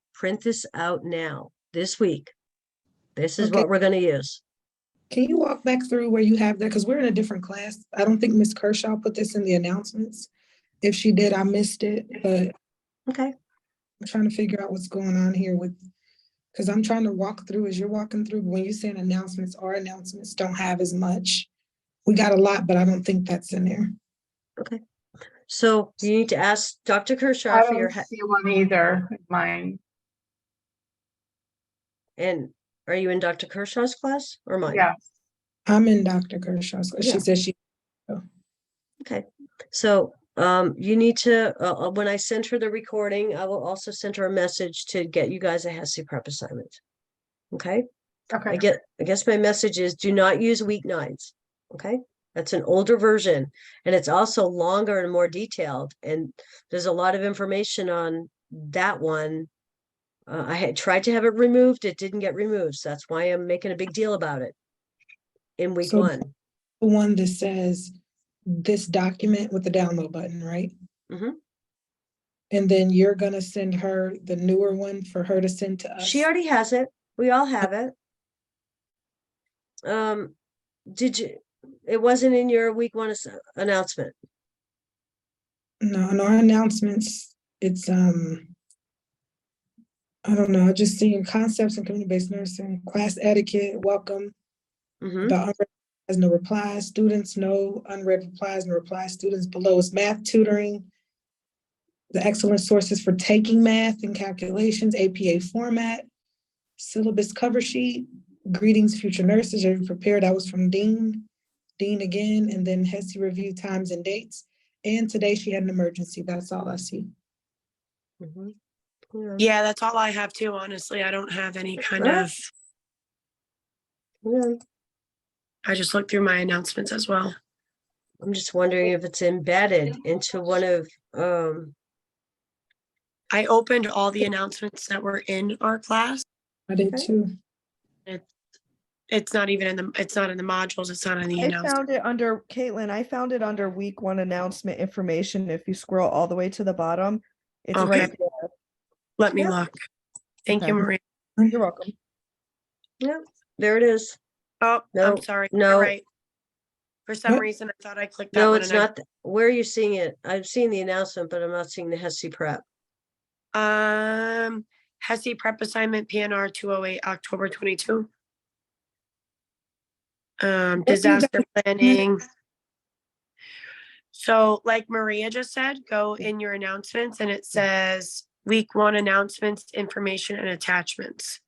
now, this week. This is Okay. what we're going to use. Can you walk back through where you have that? Because we're in a different class. I don't think Ms. Kershaw put this in the announcements. If she did, I missed it, but Okay. I'm trying to figure out what's going on here because I'm trying to walk through as you're walking through. But when you're saying announcements, our announcements don't have as much. We got a lot, but I don't think that's in there. Okay. So you need to ask Dr. Kershaw I for your, don't see one either, mine. and are you in Dr. Kershaw's class or mine? Yeah. I'm in Dr. Kershaw's. Yeah. She says she. Okay. So you need to, when I send her the recording, I will also send her a message to get you guys a HESI prep assignment. Okay. Okay. I guess my message is do not use week 9s. Okay. That's an older version and it's also longer and more detailed. And there's a lot of information on that one. I had tried to have it removed. It didn't get removed. So that's why I'm making a big deal about it in week So 1. the one that says this document with the download button, right? Mm-hmm. And then you're gonna send her the newer one for her to send to us. She already has it. We all have it. Did you, it wasn't in your week 1 announcement? No, in our announcements, it's I don't know, just seeing concepts in community-based nursing, class etiquette, welcome. Mm-hmm. The unread has no replies, students no unread replies, no replies, students below is math tutoring. The excellent sources for taking math and calculations, APA format, syllabus cover sheet, greetings future nurses, are you prepared? That was from Dean again, and then HESI review times and dates. And today she had an emergency, that's all I see. Mm-hmm. Yeah, that's all I have too, honestly. I don't have any kind of, I just looked through my announcements as well. I'm just wondering if it's embedded into one of, I opened all the announcements that were in our class. I did too. It's not even in it's not in the modules. It's not in the I announcement. found it under, Caitlin, I found it under week 1 announcement information. If you scroll all the way to the bottom, it's Okay. right there. Let me look. Thank you, Okay. Maria. You're welcome. Yeah, there it is. Oh, No, I'm sorry. no. You're right. For some What? reason, I thought I clicked that No, one. it's and not. Where are you seeing it? I've seen the announcement, but I'm not seeing the HESI prep. HESI prep assignment PNR 208 October 22. Disaster planning. So like Maria just said, go in your announcements and it says week 1 announcements, information and attachments.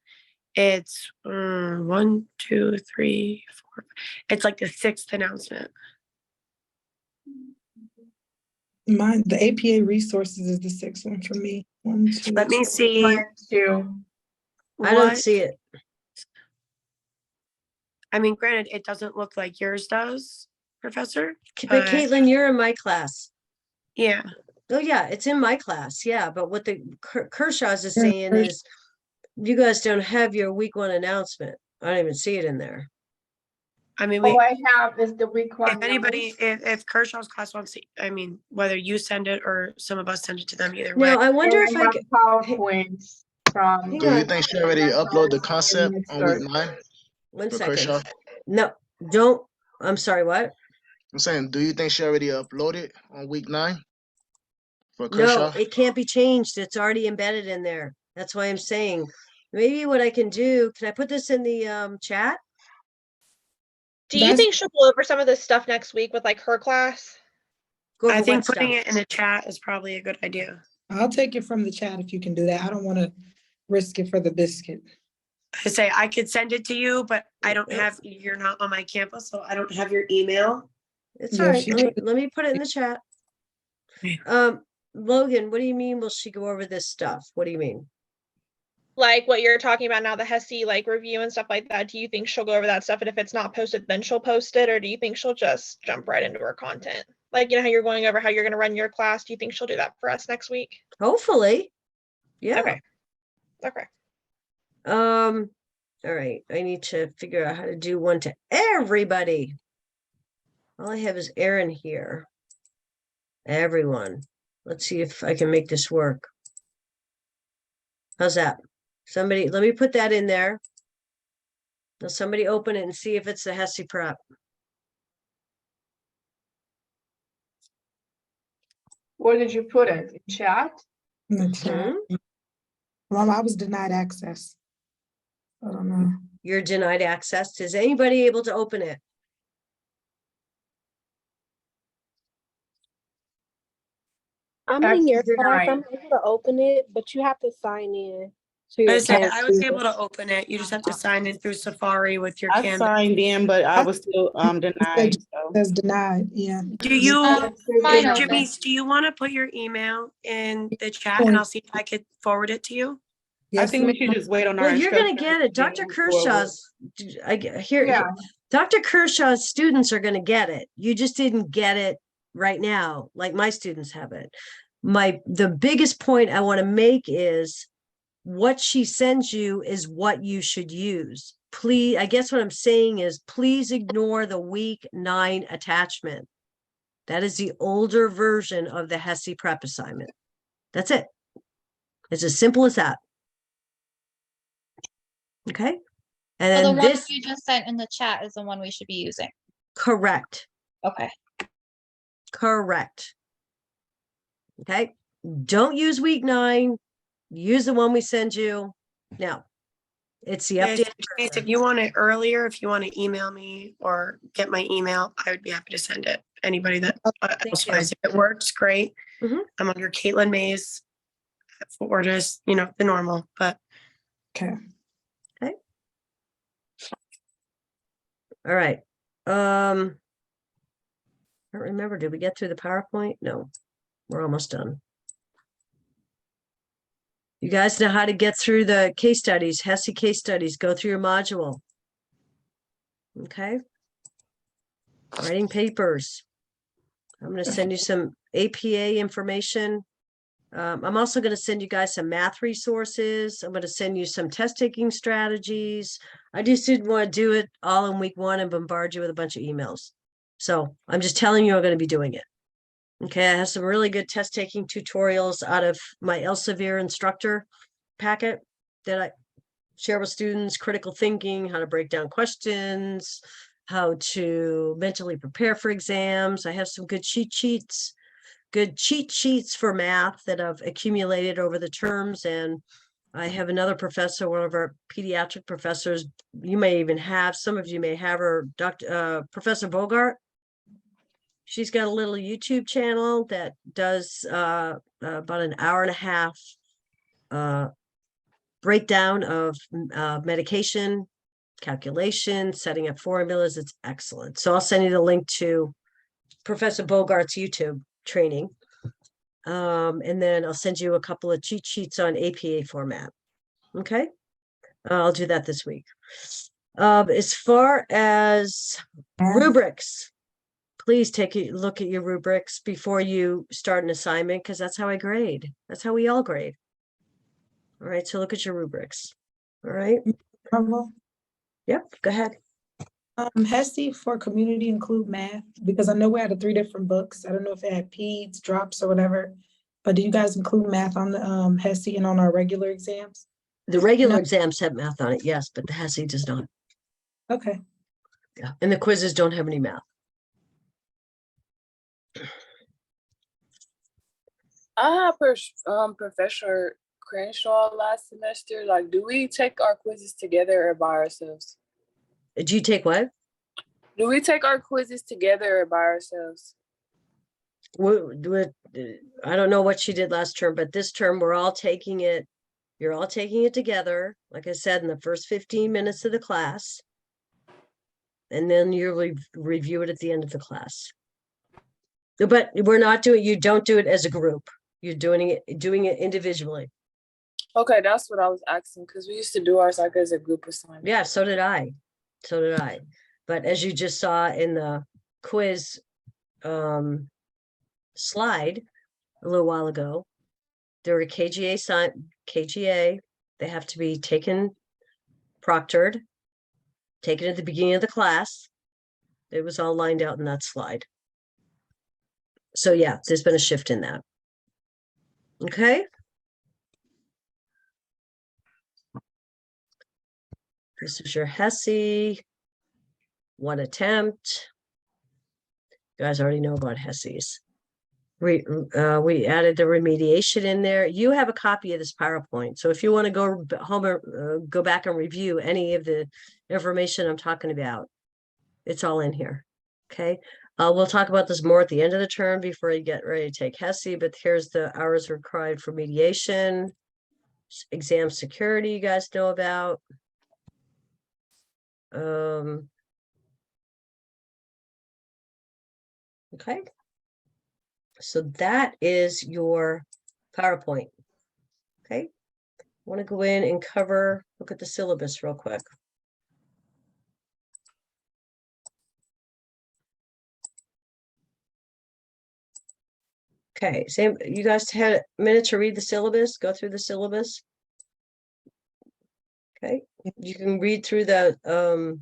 It's 1, 2, 3, 4. It's like the 6th announcement. Mine, the APA resources is the 6th one for me. 1, 2. Let me see. Mine too. I don't see it. I mean, granted, it doesn't look like yours does, Professor. But Caitlin, you're in my class. Yeah. Oh yeah, it's in my class. Yeah, but what the Kershaw's is saying is you guys don't have your week 1 announcement. I don't even see it in there. I mean, All I have is the week 1. if anybody, if Kershaw's class wants to, I mean, whether you send it or some of us send it to them, either way. No, I wonder if I have could. PowerPoints from. Do you think she already uploaded the concept on week 9? One for second. Kershaw? No, don't. I'm sorry, what? I'm saying, do you think she already uploaded on week 9 for Kershaw? No, it can't be changed. It's already embedded in there. That's why I'm saying maybe what I can do, can I put this in the chat? Do you think she'll go over some of this stuff next week with like her class? I think putting it in the chat is probably a good idea. I'll take it from the chat if you can do that. I don't want to risk it for the biscuit. I say I could send it to you, but I don't have, you're not on my campus, so I don't have your email. It's Yeah, all right. she Let me put it in the chat. Logan, what do you mean? Will she go over this stuff? What do you mean? Like what you're talking about now, the HESI like review and stuff like that. Do you think she'll go over that stuff? And if it's not posted, then she'll post it? Or do you think she'll just jump right into her content? Like, you know how you're going over how you're going to run your class. Do you think she'll do that for us next week? Hopefully. Yeah. Okay. Okay. All right. I need to figure out how to do one to everybody. All I have is Aaron here. Everyone. Let's see if I can make this work. How's that? Somebody, let me put that in there. Now somebody open it and see if it's the HESI prep. Where did you put it? In chat? in the chat. Mom, I was denied access. I don't know. You're denied access. Is anybody able to open it? I'm in your Access class. denied. I'm able to open it, but you have to sign in to I your was saying, class. I was able to open it. You just have to sign in through Safari with your I Canvas. signed in, but I was still denied. So. That's denied, yeah. Do you, Mine open. Jamise, do you want to put your email in the chat and I'll see if I could forward it to you? I think we should just wait on our Well, you're gonna instructor get it. and then Dr. move forward. Kershaw's, Dr. Kershaw's students are gonna get it. You just didn't get it right now, like my students have it. The biggest point I want to make is what she sends you is what you should use. Please, I guess what I'm saying is please ignore the week 9 attachment. That is the older version of the HESI prep assignment. That's it. It's as simple as that. Okay. And So the then one this, you just sent in the chat is the one we should be using. correct. Okay. Correct. Okay. Don't use week 9. Use the one we send you. Now, it's the yes, update. Jamise, if you want it earlier, if you want to email me or get my email, I would be happy to send it. Anybody that elsewise, if it works, great. Mhm. I'm under Caitlin Mays or just, the normal, but. Okay. Okay. All right. I don't remember. Did we get through the PowerPoint? No, we're almost done. You guys know how to get through the case studies, HESI case studies. Go through your module. Okay. Writing papers. I'm going to send you some APA information. I'm also going to send you guys some math resources. I'm going to send you some test taking strategies. I just didn't want to do it all in week 1 and bombard you with a bunch of emails. So I'm just telling you I'm going to be doing it. Okay, I have some really good test taking tutorials out of my Elsevier instructor packet that I share with students, critical thinking, how to break down questions, how to mentally prepare for exams. I have some good cheat sheets for math that I've accumulated over the terms. And I have another professor, one of our pediatric professors, you may even have, some of you may have her, Professor Bogart. She's got a little YouTube channel that does about an hour and a half breakdown of medication, calculation, setting up formulas. It's excellent. So I'll send you the link to Professor Bogart's YouTube training. And then I'll send you a couple of cheat sheets on APA format. Okay. I'll do that this week. As far as rubrics, please take a look at your rubrics before you start an assignment, because that's how I grade. That's how we all grade. All right, so look at your rubrics. All right. Yep, go ahead. HESI for community include math, because I know we had 3 different books. I don't know if it had PEDS, drops, or whatever. But do you guys include math on the HESI and on our regular exams? The regular exams have math on it, yes, but the HESI does not. Okay. Yeah, and the quizzes don't have any math. I had Professor Crenshaw last semester. Like, do we take our quizzes together or by ourselves? Do you take what? Do we take our quizzes together or by ourselves? I don't know what she did last term, but this term we're all taking it. You're all taking it together, like I said, in the first 15 minutes of the class. And then you'll review it at the end of the class. But we're not doing, you don't do it as a group. You're doing it individually. Okay, that's what I was asking because we used to do ours like as a group assignment. Yeah, so did I. So did I. But as you just saw in the quiz slide a little while ago, there are KGA, they have to be taken, proctored, taken at the beginning of the class. It was all lined out in that slide. So yeah, there's been a shift in that. Okay. This is your HESI, one attempt. You guys already know about HESIs. We added the remediation in there. You have a copy of this PowerPoint. So if you want to go home or go back and review any of the information I'm talking about, it's all in here. Okay. We'll talk about this more at the end of the term before you get ready to take HESI, but here's the hours required for mediation, exam security you guys know about. Okay. So that is your PowerPoint. Okay. I want to go in and look at the syllabus real quick. Okay, you guys had a minute to read the syllabus, go through the syllabus. Okay, you can read through the the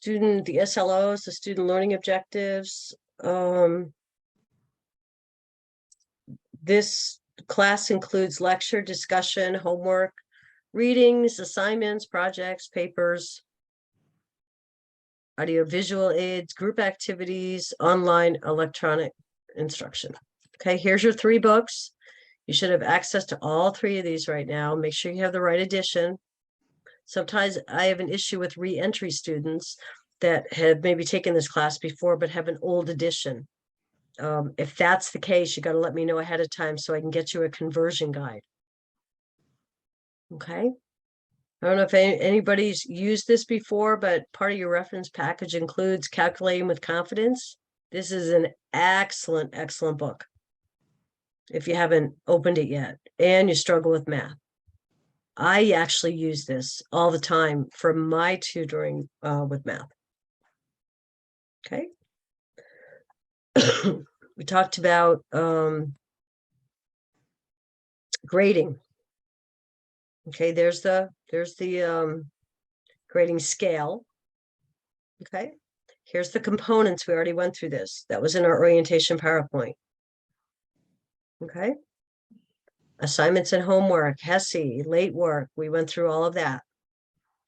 SLOs, the student learning objectives. This class includes lecture, discussion, homework, readings, assignments, projects, papers, audio-visual aids, group activities, online electronic instruction. Okay, here's your 3 books. You should have access to all 3 of these right now. Make sure you have the right edition. Sometimes I have an issue with re-entry students that have maybe taken this class before, but have an old edition. If that's the case, you got to let me know ahead of time so I can get you a conversion guide. Okay. I don't know if anybody's used this before, but part of your reference package includes Calculating with Confidence. This is an excellent, excellent book if you haven't opened it yet and you struggle with math. I actually use this all the time for my tutoring with math. Okay. We talked about grading. Okay, there's the grading scale. Okay, here's the components. We already went through this. That was in our orientation PowerPoint. Okay. Assignments and homework, HESI, late work. We went through all of that.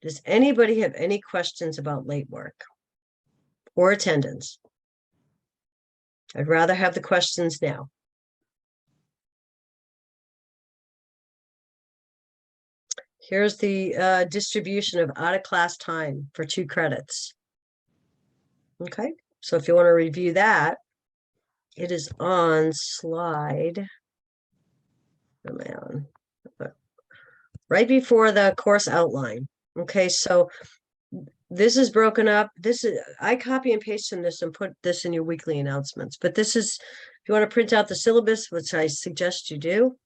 Does anybody have any questions about late work or attendance? I'd rather have the questions now. Here's the distribution of out-of-class time for 2 credits. Okay, so if you want to review that, it is on slide, right before the course outline. Okay, so this is broken up. I copy and paste in this and put this in your weekly announcements, but this is, if you want to print out the syllabus, which I suggest you do,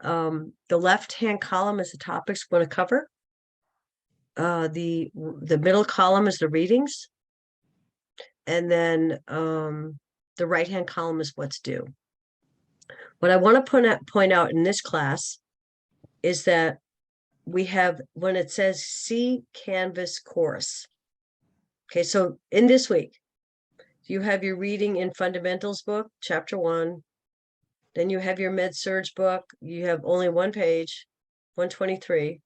the left-hand column is the topics we're going to cover. The middle column is the readings. And then the right-hand column is what's due. What I want to point out in this class is that we have, when it says C Canvas course. Okay, so in this week, you have your reading in fundamentals book, chapter 1. Then you have your med surge book. You have only 1 page, 123.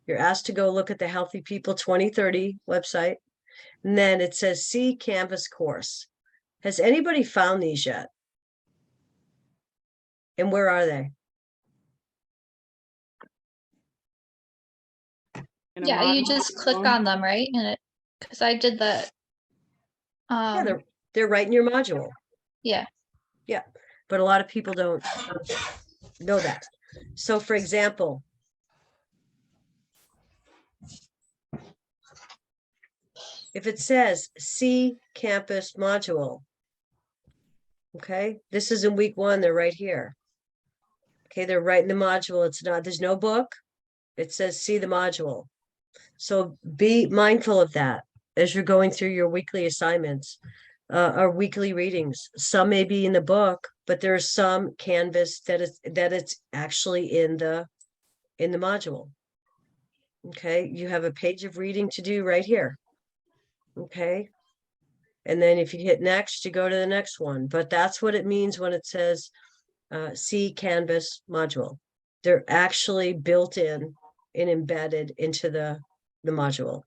You're asked to go look at the Healthy People 2030 website. And then it says C Canvas course. Has anybody found these yet? And where are they? Yeah, you just click on them, right? And because I did that. Yeah, they're right in your module. Yeah. Yeah, but a lot of people don't know that. So for example, if it says C Campus module, Okay, this is in week 1, they're right here. Okay, they're right in the module. There's no book. It says see the module. So be mindful of that as you're going through your weekly assignments, or weekly readings. Some may be in the book, but there's some Canvas that it's actually in the module. Okay, you have a page of reading to do right here. Okay. And then if you hit next, you go to the next one. But that's what it means when it says see Canvas module. They're actually built in and embedded into the module.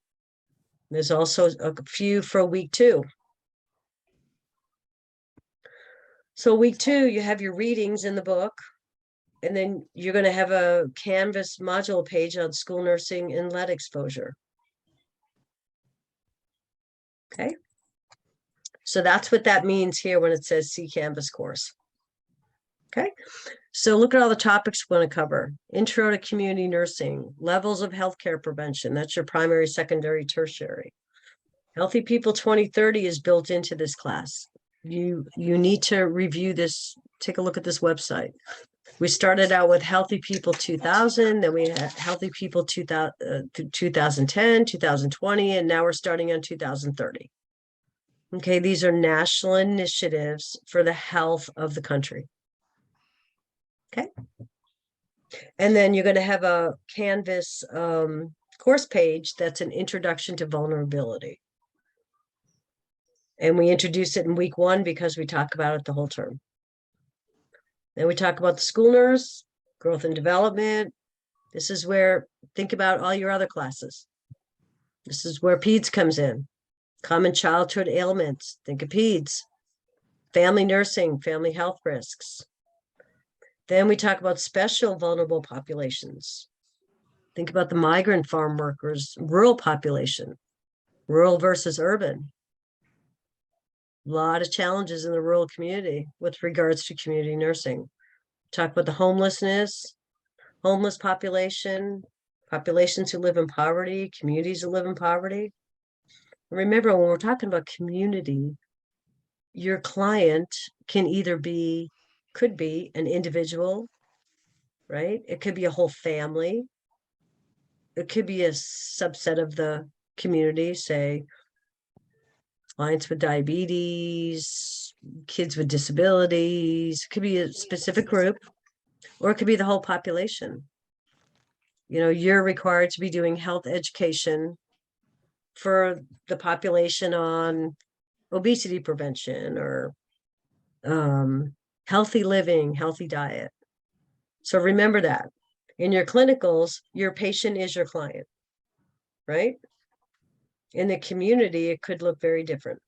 There's also a few for week 2. So week 2, you have your readings in the book, and then you're going to have a Canvas module page on school nursing and lead exposure. Okay. So that's what that means here when it says see Canvas course. Okay. So look at all the topics we're going to cover. Intro to community nursing, levels of healthcare prevention. That's your primary, secondary, tertiary. Healthy People 2030 is built into this class. You need to review this. Take a look at this website. We started out with Healthy People 2000, then we had Healthy People 2010, 2020, and now we're starting on 2030. Okay, these are national initiatives for the health of the country. Okay. And then you're going to have a Canvas course page that's an introduction to vulnerability. And we introduce it in week 1 because we talk about it the whole term. Then we talk about the school nurse, growth and development. This is where, think about all your other classes. This is where PEDS comes in. Common childhood ailments, think of PEDS. Family nursing, family health risks. Then we talk about special vulnerable populations. Think about the migrant farm workers, rural population, rural versus urban. A lot of challenges in the rural community with regards to community nursing. Talk about the homeless population, populations who live in poverty, communities that live in poverty. Remember, when we're talking about community, your client can either be, could be an individual, right? It could be a whole family. It could be a subset of the community, say clients with diabetes, kids with disabilities. It could be a specific group, or it could be the whole population. You know, you're required to be doing health education for the population on obesity prevention or healthy living, healthy diet. So remember that in your clinicals, your patient is your client, right? In the community, it could look very different.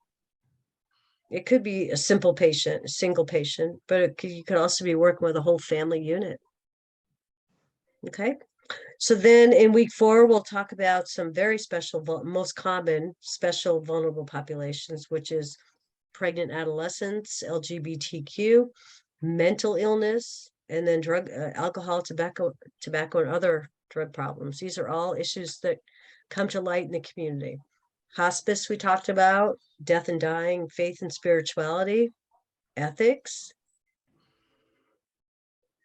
It could be a simple patient, a single patient, but you could also be working with a whole family unit. Okay. So then in week 4, we'll talk about some very special, most common special vulnerable populations, which is pregnant adolescents, LGBTQ, mental illness, and then drug, alcohol, tobacco, and other drug problems. These are all issues that come to light in the community. Hospice, we talked about, death and dying, faith and spirituality, ethics,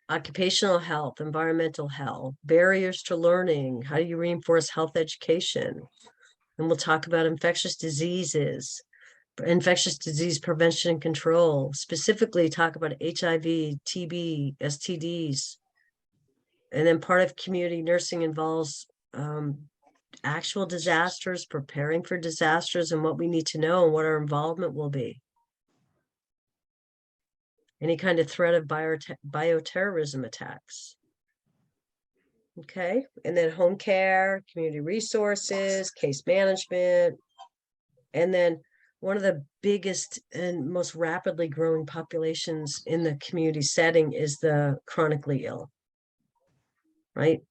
occupational health, environmental health, barriers to learning, how do you reinforce health education? And we'll talk about infectious diseases, infectious disease prevention and control, specifically talk about HIV, TB, STDs. And then part of community nursing involves actual disasters, preparing for disasters, and what we need to know and what our involvement will be. Any kind of threat of bioterrorism attacks. Okay, and then home care, community resources, case management. And then one of the biggest and most rapidly growing populations in the community setting is the chronically ill, right?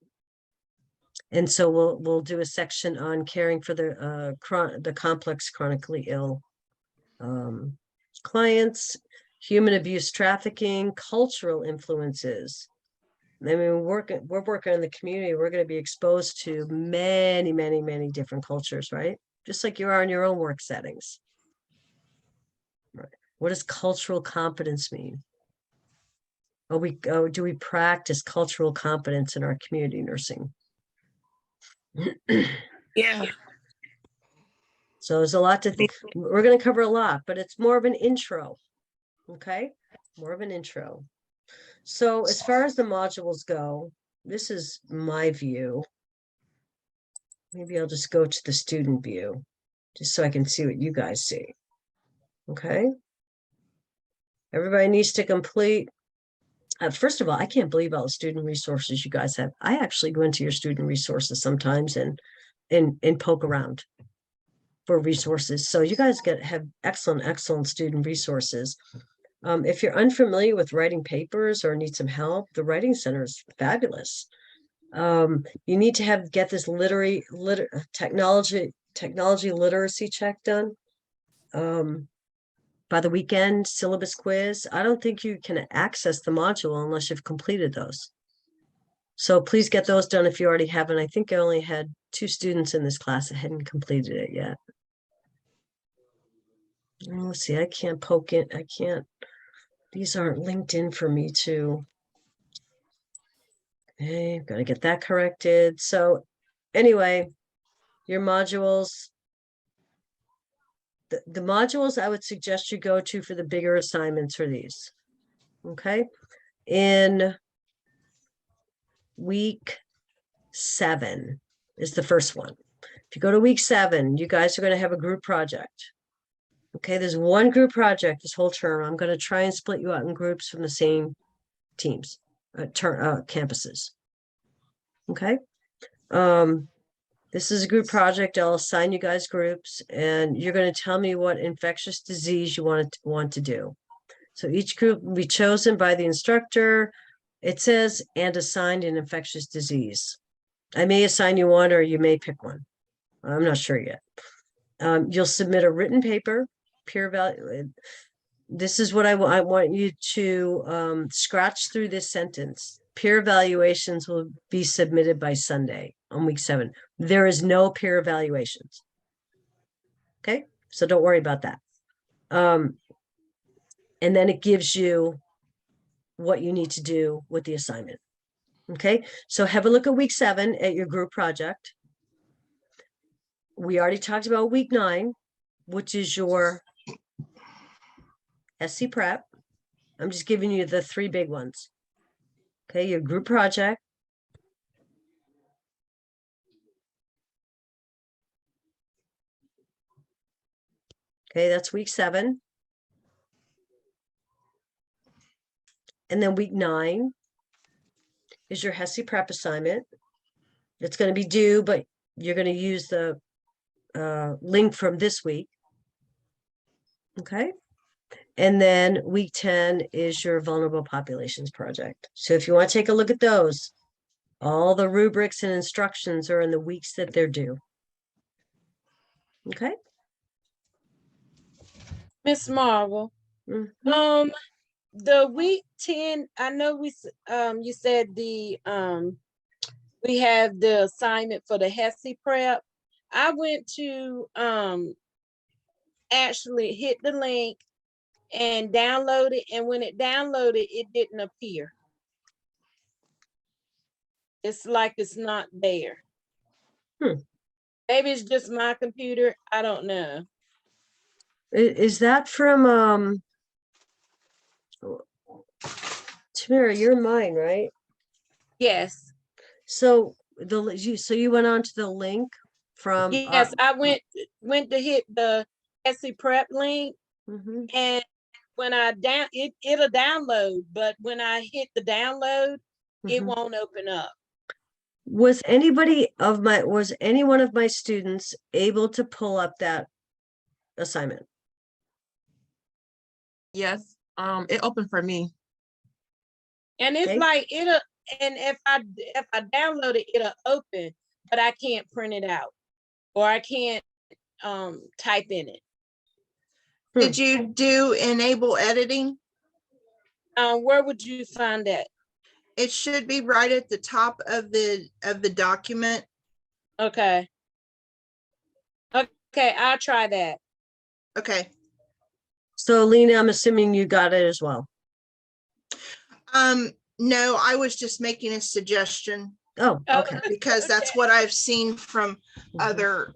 And so we'll do a section on caring for the complex chronically ill clients, human abuse trafficking, cultural influences. I mean, we're working in the community. We're going to be exposed to many, many, many different cultures, right? Just like you are in your own work settings. Right. What does cultural competence mean? Do we practice cultural competence in our community nursing? Yeah. So there's a lot to think. We're going to cover a lot, but it's more of an intro. Okay. More of an intro. So as far as the modules go, this is my view. Maybe I'll just go to the student view just so I can see what you guys see. Okay. Everybody needs to complete. First of all, I can't believe all the student resources you guys have. I actually go into your student resources sometimes and poke around for resources. So you guys have excellent student resources. If you're unfamiliar with writing papers or need some help, the Writing Center is fabulous. You need to get this technology literacy check done by the weekend, syllabus quiz. I don't think you can access the module unless you've completed those. So please get those done if you already haven't. I think I only had 2 students in this class that hadn't completed it yet. Let's see, I can't poke it. I can't. These aren't linked in for me to. Okay, I've got to get that corrected. So anyway, your modules. The modules I would suggest you go to for the bigger assignments are these. Okay. In week 7 is the first one. If you go to week 7, you guys are going to have a group project. Okay, there's one group project this whole term. I'm going to try and split you out in groups from the same teams, campuses. Okay. This is a group project. I'll assign you guys groups, and you're going to tell me what infectious disease you want to do. So each group will be chosen by the instructor. It says, and assigned an infectious disease. I may assign you one, or you may pick one. I'm not sure yet. You'll submit a written paper, peer value. This is what I want you to scratch through this sentence. Peer evaluations will be submitted by Sunday on week 7. There is no peer evaluations. Okay, so don't worry about that. And then it gives you what you need to do with the assignment. Okay, so have a look at week 7 at your group project. We already talked about week 9, which is your SC prep. I'm just giving you the 3 big ones. Okay, your group project. Okay, that's week 7. And then week 9 is your HESI prep assignment. It's going to be due, but you're going to use the link from this week. Okay. And then week 10 is your vulnerable populations project. So if you want to take a look at those, all the rubrics and instructions are in the weeks that they're due. Okay. Miss Marvel. Mm-hmm. The week 10, I know you said we have the assignment for the HESI prep. I went to actually hit the link and download it, and when it downloaded, it didn't appear. It's like it's not there. Maybe it's just my computer. I don't know. Is that from Tamara, you're mine, right? Yes. So you went on to the link from yes, I went to hit the HESI prep link, and when I it'll download, but when I hit the download, it won't open up. Was any one of my students able to pull up that assignment? Yes, it opened for me. And it's like and if I download it, it'll open, but I can't print it out, or I can't type in it. Did you do enable editing? Where would you find that? It should be right at the top of the document. Okay. Okay, I'll try that. Okay. So Lena, I'm assuming you got it as well. No, I was just making a suggestion Oh, okay. because that's what I've seen from other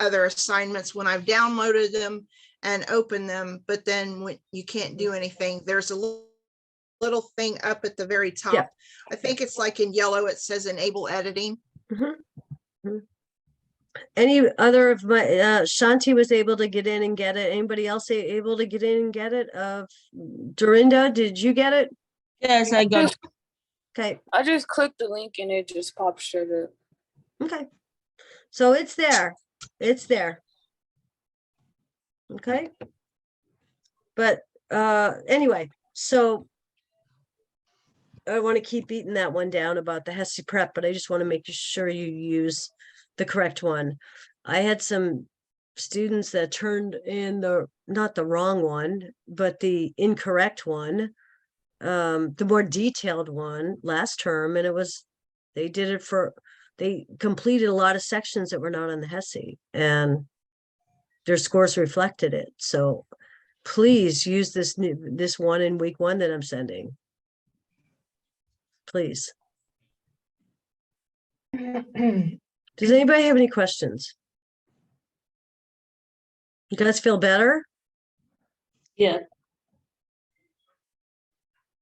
assignments when I've downloaded them and opened them, but then when you can't do anything, there's a little thing up at the very top. Yeah. I think it's like in yellow, it says enable editing. Any other of my, Shanti was able to get in and get it. Anybody else able to get in and get it? Dorinda, did you get it? Yes, I got it. Okay. I just clicked the link and it just popped straight up. Okay. So it's there. It's there. Okay. But anyway, so I want to keep beating that one down about the HESI prep, but I just want to make sure you use the correct one. I had some students that turned in not the wrong one, but the incorrect one, the more detailed one last term, and they completed a lot of sections that were not on the HESI, and their scores reflected it. So please use this one in week 1 that I'm sending. Please. Does anybody have any questions? You guys feel better? Yeah.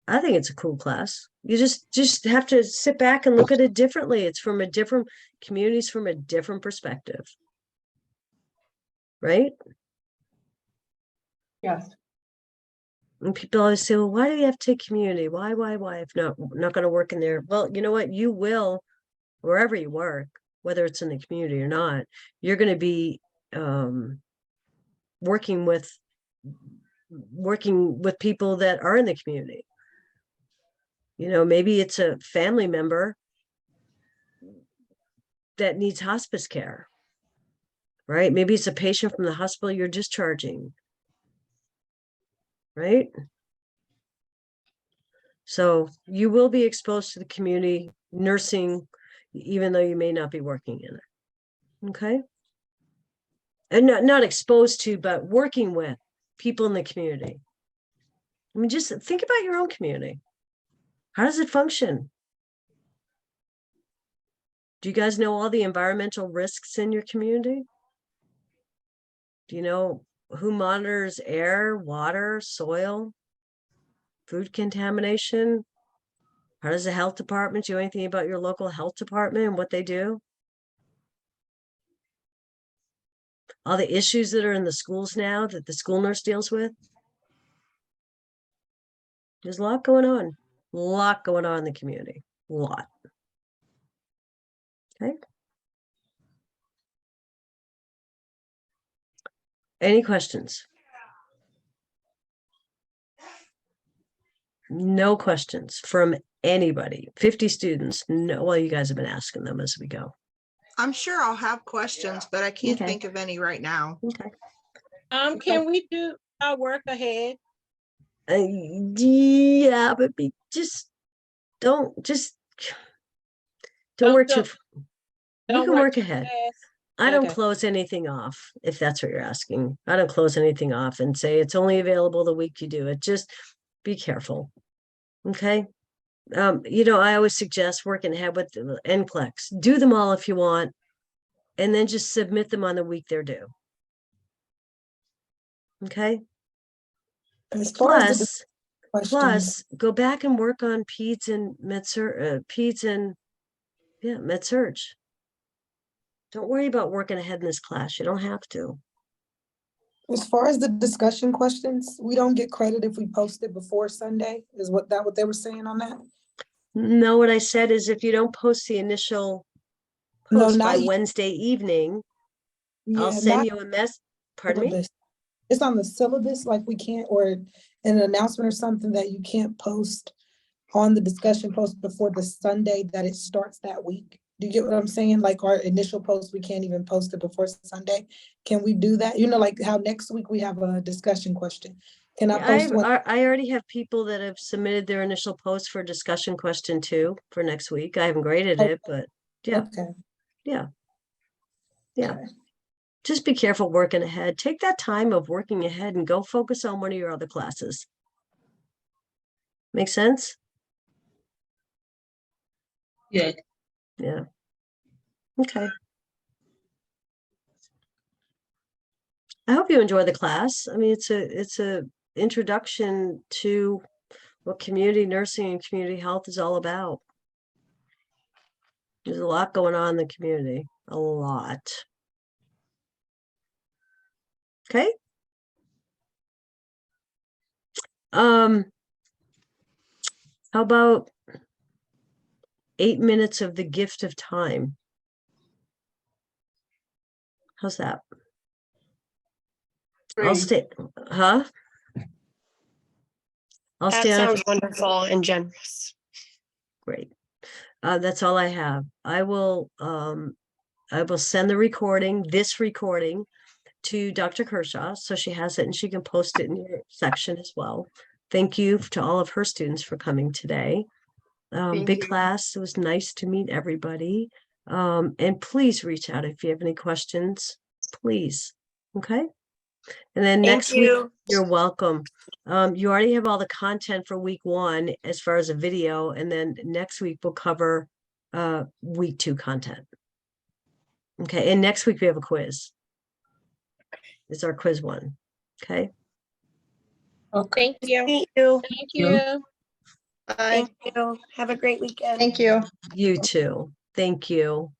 I think it's a cool class. You just have to sit back and look at it differently. It's from a different communities, from a different perspective. Right? Yes. And people always say, well, why do you have to take community? Why? If not going to work in there. Well, you know what? You will, wherever you work, whether it's in the community or not, you're going to be working with people that are in the community. You know, maybe it's a family member that needs hospice care, right? Maybe it's a patient from the hospital you're discharging, right? So you will be exposed to the community nursing, even though you may not be working in it. Okay. And not exposed to, but working with people in the community. I mean, just think about your own community. How does it function? Do you guys know all the environmental risks in your community? Do you know who monitors air, water, soil, food contamination? How does the health department do anything about your local health department and what they do? All the issues that are in the schools now that the school nurse deals with. There's a lot going on. A lot going on in the community. A lot. Okay. Any questions? No questions from anybody. 50 students. No, well, you guys have been asking them as we go. I'm sure I'll have questions, but I can't Okay. think of any right now. Okay. Can we do our work ahead? Yeah, but don't work too. You can work ahead. I don't close anything off, if that's what you're asking. I don't close anything off and say it's only available the week you do it. Just be careful. Okay. You know, I always suggest working ahead with the NCLEX. Do them all if you want, and then just submit them on the week they're due. Okay. Plus, go back and work on peds and med-surg. Don't worry about working ahead in this class. You don't have to. As far as the discussion questions, we don't get credit if we post it before Sunday. Is what they were saying on that? No, what I said is if you don't post the initial post by Wednesday evening, I'll send you a mess. Pardon me? It's on the syllabus, like we can't, or an announcement or something that you can't post on the discussion post before the Sunday that it starts that week. Do you get what I'm saying? Like our initial post, we can't even post it before Sunday. Can we do that? You know, like how next week we have a discussion question. Can I post one? I already have people that have submitted their initial post for discussion question 2 for next week. I haven't graded it, but yeah. Okay. Yeah. Yeah. just be careful working ahead. Take that time of working ahead and go focus on one of your other classes. Make sense? Yeah. Yeah. Okay. I hope you enjoy the class. I mean, it's a introduction to what community nursing and community health is all about. There's a lot going on in the community, a lot. Okay. How about 8 minutes of the gift of time? How's that? I'll stay, huh? I'll That stay on. sounds wonderful and generous. Great. That's all I have. I will send the recording, this recording, to Dr. Kershaw, so she has it and she can post it in your section as well. Thank you to all of her students for coming today. Big class. It was nice to meet everybody. And please reach out if you have any questions, please. Okay. And then next week, you're welcome. You already have all the content for week 1 as far as a video, and then next week we'll cover week 2 content. Okay, and next week we have a quiz. It's our quiz 1. Okay. Thank you. Thank you. Thank you. Bye. Thank you. Have a great weekend. Thank you. You too. Thank you.